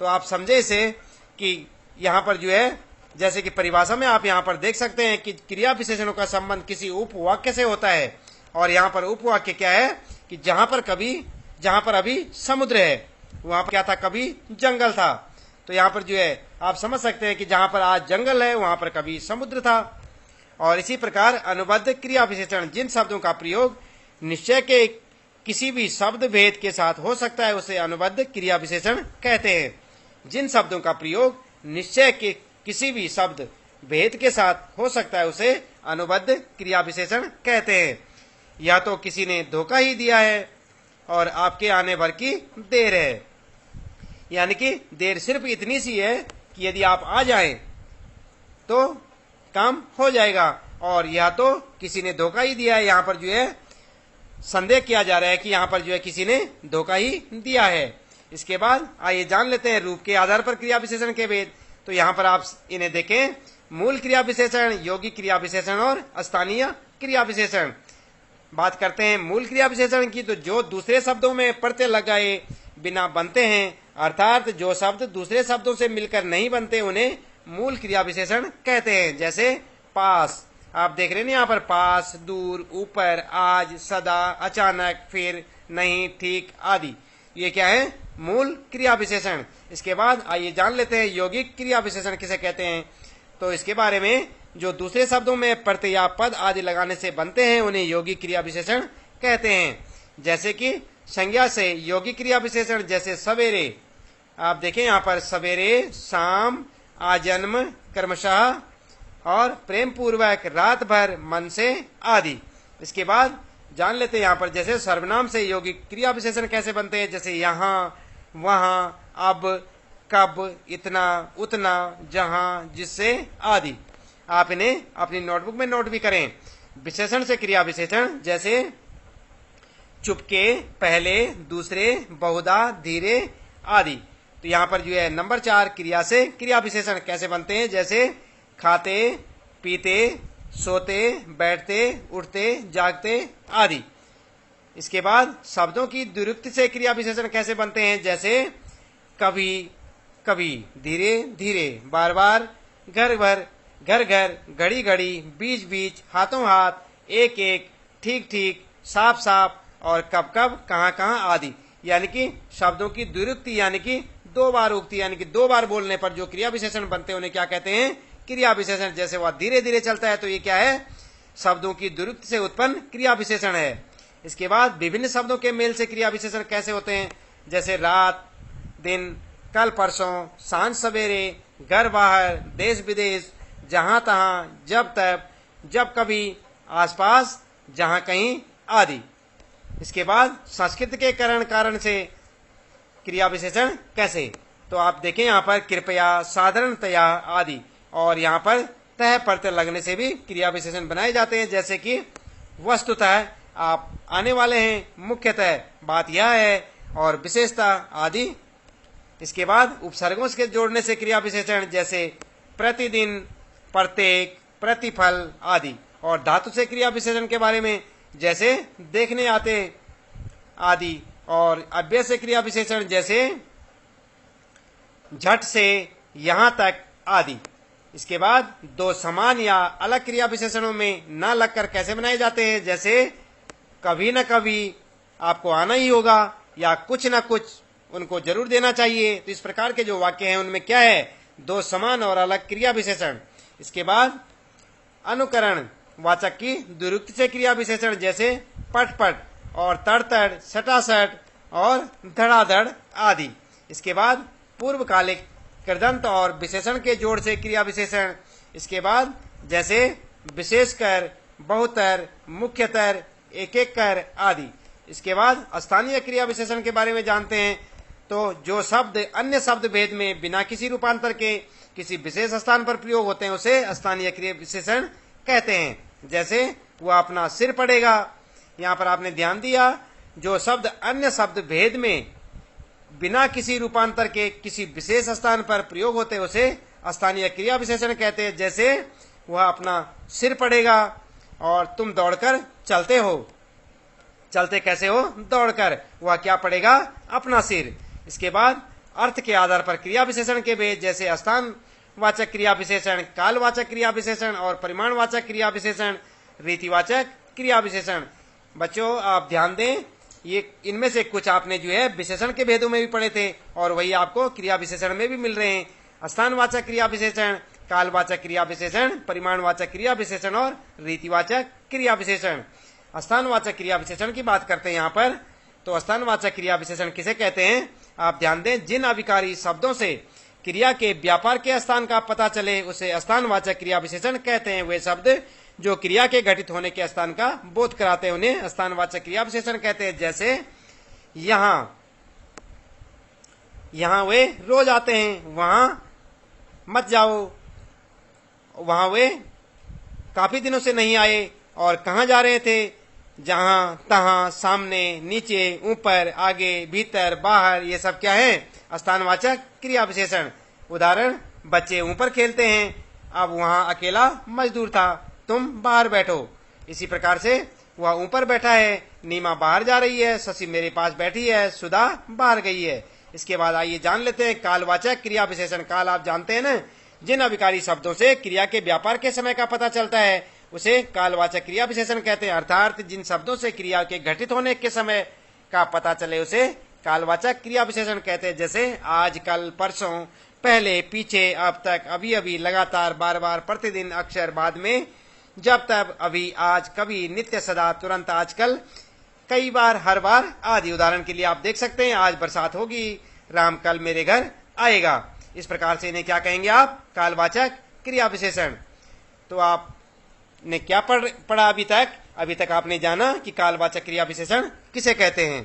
तो आप समझे इसे कि यहाँ पर जो है जैसे कि परिभाषा में आप यहाँ पर देख सकते हैं कि क्रिया विशेषणों का संबंध किसी उपवाक्य से होता है, और यहाँ पर उपवाक्य क्या है कि जहां पर अभी समुद्र है वहां पर क्या था? कभी जंगल था। तो यहाँ पर जो है आप समझ सकते हैं कि जहां पर आज जंगल है वहां पर कभी समुद्र था। और इसी प्रकार अनुबद्ध क्रिया विशेषण, जिन शब्दों का प्रयोग निश्चय के किसी भी शब्द भेद के साथ हो सकता है उसे अनुबद्ध क्रिया विशेषण कहते हैं। जिन शब्दों का प्रयोग निश्चय के किसी भी शब्द भेद के साथ हो सकता है उसे अनुबद्ध क्रिया विशेषण कहते हैं। या तो किसी ने धोखा ही दिया है और आपके आने भर की देर है, यानी कि देर सिर्फ इतनी सी है कि यदि आप आ जाएं तो काम हो जाएगा, और या तो किसी ने धोखा ही दिया है। यहाँ पर जो है संदेह किया जा रहा है कि यहाँ पर जो है किसी ने धोखा ही दिया है। इसके बाद आइए जान लेते हैं रूप के आधार पर क्रिया विशेषण के भेद। तो यहाँ पर आप इन्हें देखें, मूल क्रिया विशेषण, यौगिक क्रिया विशेषण और स्थानीय क्रिया विशेषण। बात करते हैं मूल क्रिया विशेषण की, तो जो दूसरे शब्दों में प्रत्यय लगाए बिना बनते हैं, अर्थात जो शब्द दूसरे शब्दों से मिलकर नहीं बनते उन्हें मूल क्रिया विशेषण कहते हैं। जैसे पास, आप देख रहे हैं यहाँ पर पास, दूर, ऊपर, आज, सदा, अचानक, फिर, नहीं, ठीक आदि, ये क्या है? मूल क्रिया विशेषण। इसके बाद आइए जान लेते हैं यौगिक क्रिया विशेषण किसे कहते हैं। तो इसके बारे में जो दूसरे शब्दों में प्रत्यय या पद आदि लगाने से बनते हैं उन्हें यौगिक क्रिया विशेषण कहते हैं। जैसे कि संज्ञा से यौगिक क्रिया विशेषण, जैसे सवेरे, आप देखें यहाँ पर सवेरे, शाम, आजन्म, क्रमशः, और प्रेम पूर्वक, रात भर, मन से आदि। इसके बाद जान लेते हैं यहाँ पर जैसे सर्वनाम से यौगिक क्रिया विशेषण कैसे बनते हैं। जैसे यहाँ, वहाँ, अब, कब, इतना, उतना, जहाँ, जिससे आदि। आप इन्हें अपनी नोटबुक में नोट भी करें। विशेषण से क्रिया विशेषण जैसे चुपके, पहले, दूसरे, बहुधा, धीरे आदि। तो यहाँ पर जो है नंबर 4 क्रिया से क्रिया विशेषण कैसे बनते हैं, जैसे खाते, पीते, सोते, बैठते, उठते, जागते आदि। इसके बाद शब्दों की द्विरुक्ति से क्रिया विशेषण कैसे बनते हैं, जैसे कभी कभी, धीरे धीरे, बार बार, घर भर, घर घर, घड़ी घड़ी, बीच बीच, हाथों हाथ, एक एक, ठीक ठीक, साफ साफ और कब कब, कहाँ कहाँ आदि। यानी कि शब्दों की द्विरुक्ति यानी कि 2 बार उक्ति यानी कि 2 बार बोलने पर जो क्रिया विशेषण बनते हैं उन्हें क्या कहते हैं, क्रिया विशेषण। जैसे वह धीरे धीरे चलता है तो ये क्या है, शब्दों की द्विरुक्ति से उत्पन्न क्रिया विशेषण है। इसके बाद विभिन्न शब्दों के मेल से क्रिया विशेषण कैसे होते हैं, जैसे रात, दिन, कल परसों, सांझ सवेरे, घर बाहर, देश विदेश, जहां तहां, जब तब, जब कभी, आसपास, जहां कहीं आदि। इसके बाद संस्कृत के करण कारण से क्रिया विशेषण कैसे, तो आप देखें यहाँ पर कृपया, साधारणतया आदि, और यहाँ पर तह प्रत्यय लगने से भी क्रिया विशेषण बनाए जाते हैं, जैसे कि वस्तुतः, आप आने वाले हैं, मुख्यतः, बात यह है, और विशेषता आदि। इसके बाद उपसर्गों से जोड़ने से क्रिया विशेषण जैसे प्रतिदिन, प्रत्येक, प्रतिफल आदि। और धातु से क्रिया विशेषण के बारे में जैसे देखने आते आदि। और अव्यय से क्रिया विशेषण जैसे झट से, यहां तक आदि। इसके बाद 2 समान या अलग क्रिया विशेषणों में न लगकर कैसे बनाए जाते हैं, जैसे कभी न कभी, आपको आना ही होगा, या कुछ न कुछ उनको जरूर देना चाहिए। तो इस प्रकार के जो वाक्य हैं उनमें क्या है, 2 समान और अलग क्रिया विशेषण। इसके बाद अनुकरण वाचक की द्विरुक्ति से क्रिया विशेषण जैसे पट पट और तड़ तड़, सटासट और धड़ाधड़ आदि। इसके बाद पूर्वकालिक कृदंत और विशेषण के जोड़ से क्रिया विशेषण। इसके बाद जैसे विशेषकर, बहुतर, मुख्यतर, एक एक कर आदि। इसके बाद स्थानीय क्रिया विशेषण के बारे में जानते हैं। तो जो शब्द अन्य शब्द भेद में बिना किसी रूपांतर के किसी विशेष स्थान पर प्रयोग होते हैं उसे स्थानीय क्रिया विशेषण कहते हैं। जैसे वह अपना सिर पड़ेगा, यहाँ पर आपने ध्यान दिया, जो शब्द अन्य शब्द भेद में बिना किसी रूपांतर के किसी विशेष स्थान पर प्रयोग होते हैं उसे स्थानीय क्रिया विशेषण कहते हैं। जैसे वह अपना सिर पड़ेगा और तुम दौड़कर चलते हो, चलते कैसे हो, दौड़कर, वह क्या पड़ेगा, अपना सिर। इसके बाद अर्थ के आधार पर क्रिया विशेषण के भेद जैसे स्थानवाचक क्रिया विशेषण, कालवाचक क्रिया विशेषण और परिमाणवाचक क्रिया विशेषण, रीतिवाचक क्रिया विशेषण। बच्चों आप ध्यान दें, ये इनमें से कुछ आपने जो है विशेषण के भेदों में भी पढ़े थे और वही आपको क्रिया विशेषण में भी मिल रहे हैं। स्थानवाचक क्रिया विशेषण, कालवाचक क्रिया विशेषण, परिमाणवाचक क्रिया विशेषण और रीतिवाचक क्रिया विशेषण। स्थानवाचक क्रिया विशेषण की बात करते हैं यहाँ पर। तो स्थानवाचक क्रिया विशेषण किसे कहते हैं, आप ध्यान दें, जिन अभिकारी शब्दों से क्रिया के व्यापार के स्थान का पता चले उसे स्थानवाचक क्रिया विशेषण कहते हैं। वे शब्द जो क्रिया के घटित होने के स्थान का बोध कराते हैं उन्हें स्थानवाचक क्रिया विशेषण कहते हैं। जैसे यहाँ वे रोज आते हैं, वहां मत जाओ, वहां वे काफी दिनों से नहीं आए, और कहाँ जा रहे थे, जहां तहां, सामने, नीचे, ऊपर, आगे, भीतर, बाहर, ये सब क्या है, स्थानवाचक क्रिया विशेषण। उदाहरण, बच्चे ऊपर खेलते हैं, अब वहां अकेला मजदूर था, तुम बाहर बैठो। इसी प्रकार से वह ऊपर बैठा है, नीमा बाहर जा रही है, शशि मेरे पास बैठी है, सुधा बाहर गई है। इसके बाद आइए जान लेते हैं कालवाचक क्रिया विशेषण। काल आप जानते हैं ना, जिन अभिकारी शब्दों से क्रिया के व्यापार के समय का पता चलता है उसे कालवाचक क्रिया विशेषण कहते हैं। अर्थात जिन शब्दों से क्रिया के घटित होने के समय का पता चले उसे कालवाचक क्रिया विशेषण कहते हैं। जैसे आज, कल, परसों, पहले, पीछे, अब तक, अभी अभी, लगातार, बार बार, प्रतिदिन, अक्सर, बाद में, जब तब, अभी, आज, कभी, नित्य, सदा, तुरंत, आजकल, कई बार, हर बार आदि। उदाहरण के लिए आप देख सकते हैं, आज बरसात होगी, राम कल मेरे घर आएगा। इस प्रकार से इन्हें क्या कहेंगे आप, कालवाचक क्रिया विशेषण। तो आपने क्या पढ़ा अभी तक? अभी तक आपने जाना कि कालवाचक क्रिया विशेषण किसे कहते हैं।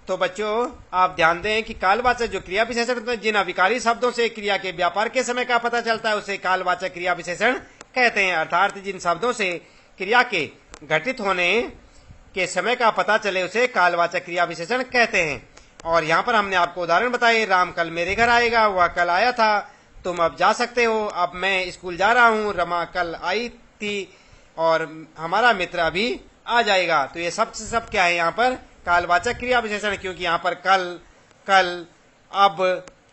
तो बच्चों आप ध्यान दें कि कालवाचक जो क्रिया विशेषण जिन अभिकारी शब्दों से क्रिया के व्यापार के समय का पता चलता है उसे कालवाचक क्रिया विशेषण कहते हैं। अर्थात जिन शब्दों से क्रिया के घटित होने के समय का पता चले उसे कालवाचक क्रिया विशेषण कहते हैं। और यहाँ पर हमने आपको उदाहरण बताए, राम कल मेरे घर आएगा, वह कल आया था, तुम अब जा सकते हो, अब मैं स्कूल जा रहा हूँ, रमा कल आई थी और हमारा मित्र अभी आ जाएगा। तो ये सब क्या है यहाँ पर कालवाचक क्रिया विशेषण, क्योंकि यहाँ पर कल, कल, अब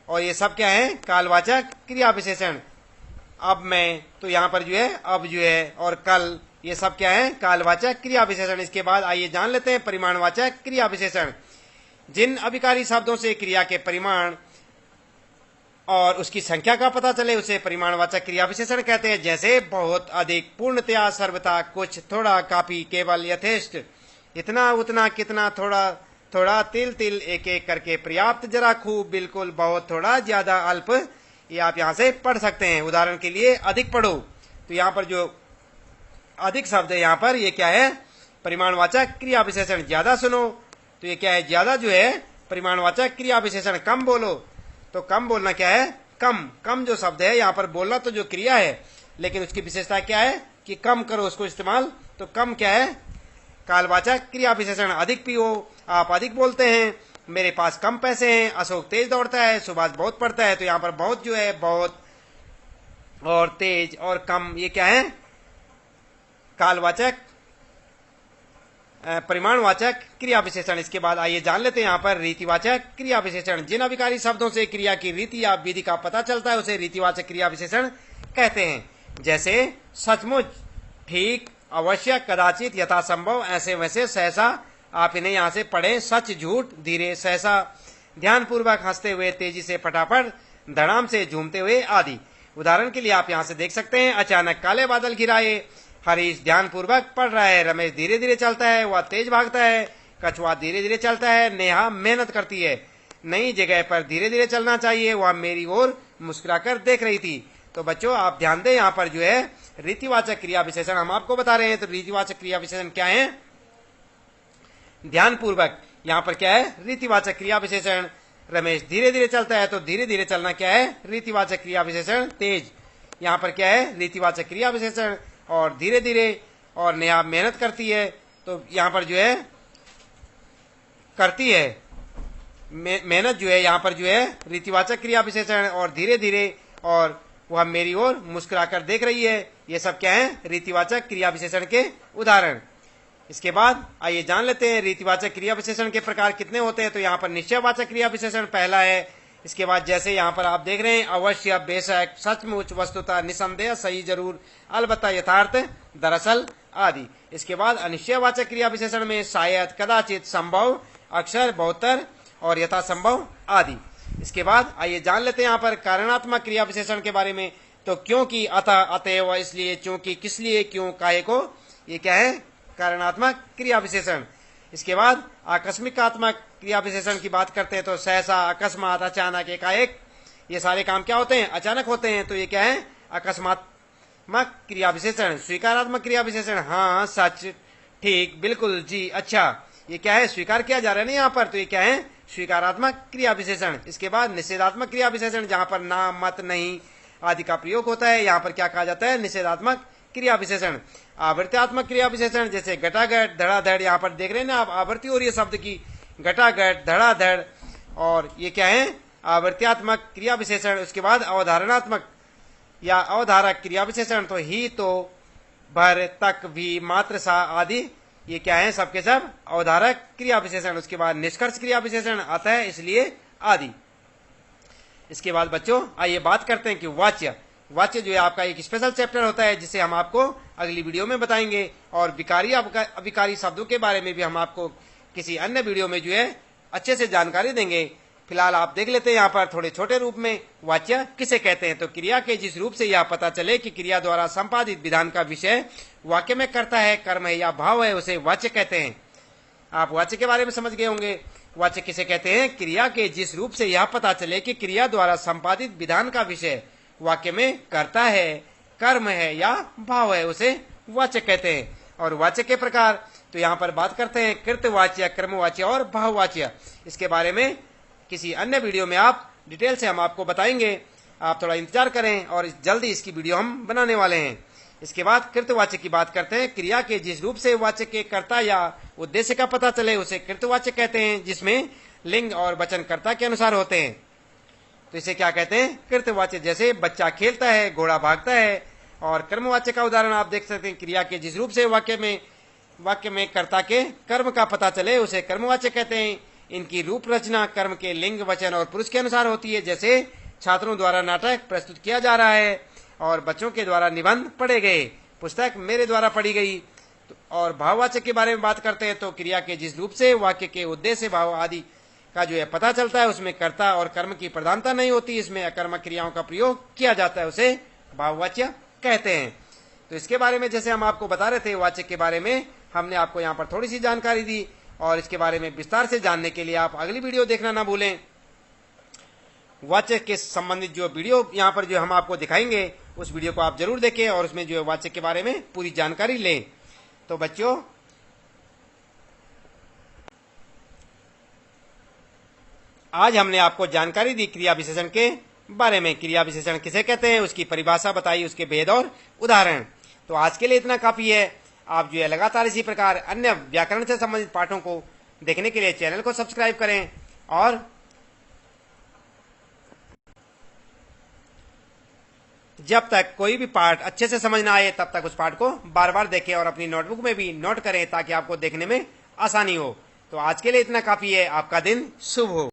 और ये सब क्या है कालवाचक क्रिया विशेषण। अब मैं, तो यहाँ पर जो है अब जो है और कल, ये सब क्या है कालवाचक क्रिया विशेषण। इसके बाद आइए जान लेते हैं परिमाणवाचक क्रिया विशेषण। जिन अभिकारी शब्दों से क्रिया के परिमाण और उसकी संख्या का पता चले उसे परिमाणवाचक क्रिया विशेषण कहते हैं। जैसे बहुत, अधिक, पूर्णतया, सर्वथा, कुछ, थोड़ा, काफी, केवल, यथेष्ट, इतना, उतना, कितना, थोड़ा थोड़ा, तिल तिल, एक एक करके, पर्याप्त, जरा, खूब, बिल्कुल, बहुत, थोड़ा, ज्यादा, अल्प, ये आप यहाँ से पढ़ सकते हैं। उदाहरण के लिए अधिक पढ़ो, तो यहाँ पर जो अधिक शब्द है यहाँ पर ये क्या है परिमाणवाचक क्रिया विशेषण। ज्यादा सुनो, तो ये क्या है ज्यादा जो है परिमाणवाचक क्रिया विशेषण। कम बोलो, तो कम बोलना क्या है कम। कम जो शब्द है यहाँ पर बोलना तो जो क्रिया है, लेकिन उसकी विशेषता क्या है कि कम करो उसको इस्तेमाल, तो कम क्या है कालवाचक क्रिया विशेषण। अधिक पियो, आप अधिक बोलते हैं, मेरे पास कम पैसे हैं, अशोक तेज दौड़ता है, सुभाष बहुत पढ़ता है। तो यहाँ पर बहुत जो है बहुत और तेज और कम, ये क्या है कालवाचक परिमाणवाचक क्रिया विशेषण। इसके बाद आइए जान लेते हैं यहाँ पर रीतिवाचक क्रिया विशेषण। जिन अभिकारी शब्दों से क्रिया की रीति या विधि का पता चलता है उसे रीतिवाचक क्रिया विशेषण कहते हैं। जैसे सचमुच, ठीक, अवश्य, कदाचित, यथासंभव, ऐसे वैसे, सहसा, आप इन्हें यहाँ से पढ़े, सच, झूठ, धीरे, सहसा, ध्यानपूर्वक, हंसते हुए, तेजी से, फटाफट, धड़ाम से, झूमते हुए आदि। उदाहरण के लिए आप यहाँ से देख सकते हैं, अचानक काले बादल घिराए, हरीश ध्यानपूर्वक पढ़ रहा है, रमेश धीरे धीरे चलता है, वह तेज भागता है, कछुआ धीरे धीरे चलता है, नेहा मेहनत करती है, नई जगह पर धीरे धीरे चलना चाहिए, वह मेरी ओर मुस्कुराकर देख रही थी। तो बच्चों आप ध्यान दें, यहाँ पर जो है रीतिवाचक क्रिया विशेषण हम आपको बता रहे हैं। तो रीतिवाचक क्रिया विशेषण क्या है ध्यानपूर्वक, यहाँ पर क्या है रीतिवाचक क्रिया विशेषण। रमेश धीरे धीरे चलता है, तो धीरे धीरे चलना क्या है रीतिवाचक क्रिया विशेषण। तेज, यहाँ पर क्या है रीतिवाचक क्रिया विशेषण। और धीरे धीरे, और नेहा मेहनत करती है, तो यहाँ पर जो है करती है, मेहनत जो है यहाँ पर जो है रीतिवाचक क्रिया विशेषण। और धीरे धीरे, और वह मेरी ओर मुस्कुराकर देख रही है, ये सब क्या है रीतिवाचक क्रिया विशेषण के उदाहरण। इसके बाद आइए जान लेते हैं रीतिवाचक क्रिया विशेषण के प्रकार कितने होते हैं। तो यहाँ पर निश्चयवाचक क्रिया विशेषण पहला है। इसके बाद जैसे यहाँ पर आप देख रहे हैं, अवश्य, बेशक, सचमुच, वस्तुतः, निसंदेह, सही, जरूर, अलबत्ता, यथार्थ, दरअसल आदि। इसके बाद अनिश्चयवाचक क्रिया विशेषण में शायद, कदाचित, संभव, अक्सर, बहुतर और यथासंभव आदि। इसके बाद आइए जान लेते हैं यहाँ पर कारणात्मक क्रिया विशेषण के बारे में। तो क्योंकि, अतः, अतएव, इसलिए, चूंकि, किस लिए, क्यों, काहे को, ये क्या है कारणात्मक क्रिया विशेषण। इसके बाद आकस्मिकात्मक क्रिया विशेषण की बात करते हैं। तो सहसा, अकस्मात, अचानक, एकाएक, ये सारे काम क्या होते हैं अचानक होते हैं। तो ये क्या है अकस्मात्मक क्रिया विशेषण। स्वीकारात्मक क्रिया विशेषण, हाँ, सच, ठीक, बिल्कुल, जी, अच्छा, ये क्या है स्वीकार किया जा रहा है ना यहाँ पर, तो ये क्या है स्वीकारात्मक क्रिया विशेषण। इसके बाद निषेधात्मक क्रिया विशेषण, जहां पर ना, मत, नहीं आदि का प्रयोग होता है, यहाँ पर क्या कहा जाता है निषेधात्मक क्रिया विशेषण। आवृत्त्यात्मक क्रिया विशेषण, जैसे घटाघट, धड़ाधड़, यहाँ पर देख रहे हैं ना आप आवृत्ति हो रही है शब्द की, घटाघट, धड़ाधड़, और ये क्या है आवृत्त्यात्मक क्रिया विशेषण। उसके बाद अवधारणात्मक या अवधारक क्रिया विशेषण, तो ही, तो, भर, तक, भी, मात्र, सा आदि, ये क्या है सबके सब अवधारक क्रिया विशेषण। उसके बाद निष्कर्ष क्रिया विशेषण, अतः, इसलिए आदि। इसके बाद बच्चों आइए बात करते हैं कि वाच्य। वाच्य जो है आपका एक स्पेशल चैप्टर होता है, जिसे हम आपको अगली वीडियो में बताएंगे। और विकारी अभिकारी शब्दों के बारे में भी हम आपको किसी अन्य वीडियो में जो है अच्छे से जानकारी देंगे। फिलहाल आप देख लेते हैं यहाँ पर थोड़े छोटे रूप में वाच्य किसे कहते हैं। तो क्रिया के जिस रूप से यह पता चले कि क्रिया द्वारा संपादित विधान का विषय वाक्य में करता है, कर्म है या भाव है, उसे वाच्य कहते हैं। आप वाच्य के बारे में समझ गए होंगे। वाच्य किसे कहते हैं? क्रिया के जिस रूप से यह पता चले कि क्रिया द्वारा संपादित विधान का विषय वाक्य में करता है, कर्म है या भाव है, उसे वाच्य कहते हैं। और वाच्य के प्रकार, तो यहाँ पर बात करते हैं कृतवाच्य, कर्मवाच्य और भाववाच्य। इसके बारे में किसी अन्य वीडियो में आप डिटेल से हम आपको बताएंगे। आप थोड़ा इंतजार करें और जल्दी इसकी वीडियो हम बनाने वाले हैं। इसके बाद कृतवाच्य की बात करते हैं। क्रिया के जिस रूप से वाच्य के कर्ता या उद्देश्य का पता चले उसे कृतवाच्य कहते हैं, जिसमें लिंग और वचन कर्ता के अनुसार होते हैं। तो इसे क्या कहते हैं? कृतवाच्य। जैसे बच्चा खेलता है, घोड़ा भागता है। और कर्मवाच्य का उदाहरण आप देख सकते हैं। क्रिया के जिस रूप से वाक्य में कर्ता के कर्म का पता चले उसे कर्मवाच्य कहते हैं। इनकी रूप रचना कर्म के लिंग, वचन और पुरुष के अनुसार होती है। जैसे छात्रों द्वारा नाटक प्रस्तुत किया जा रहा है और बच्चों के द्वारा निबंध पढ़े गए, पुस्तक मेरे द्वारा पढ़ी गई। और भाववाच्य के बारे में बात करते हैं तो क्रिया के जिस रूप से वाक्य के उद्देश्य, भाव आदि का जो है पता चलता है, उसमें कर्ता और कर्म की प्रधानता नहीं होती, इसमें अकर्मक क्रियाओं का प्रयोग किया जाता है, उसे भाववाच्य कहते हैं। तो इसके बारे में जैसे हम आपको बता रहे थे वाच्य के बारे में, हमने आपको यहाँ पर थोड़ी सी जानकारी दी और इसके बारे में विस्तार से जानने के लिए आप अगली वीडियो देखना ना भूलें। वाच्य के संबंधित जो वीडियो यहाँ पर जो हम आपको दिखाएंगे उस वीडियो को आप जरूर देखें और उसमें जो है वाच्य के बारे में पूरी जानकारी लें। तो बच्चों, आज हमने आपको जानकारी दी क्रिया विशेषण के बारे में। क्रिया विशेषण किसे कहते हैं, उसकी परिभाषा बताई, उसके भेद और उदाहरण। तो आज के लिए इतना काफी है। आप जो है लगातार इसी प्रकार अन्य व्याकरण से संबंधित पाठों को देखने के लिए चैनल को सब्सक्राइब करें और जब तक कोई भी पाठ अच्छे से समझ ना आए तब तक उस पाठ को बार बार देखें और अपनी नोटबुक में भी नोट करें ताकि आपको देखने में आसानी हो। तो आज के लिए इतना काफी है। आपका दिन शुभ हो।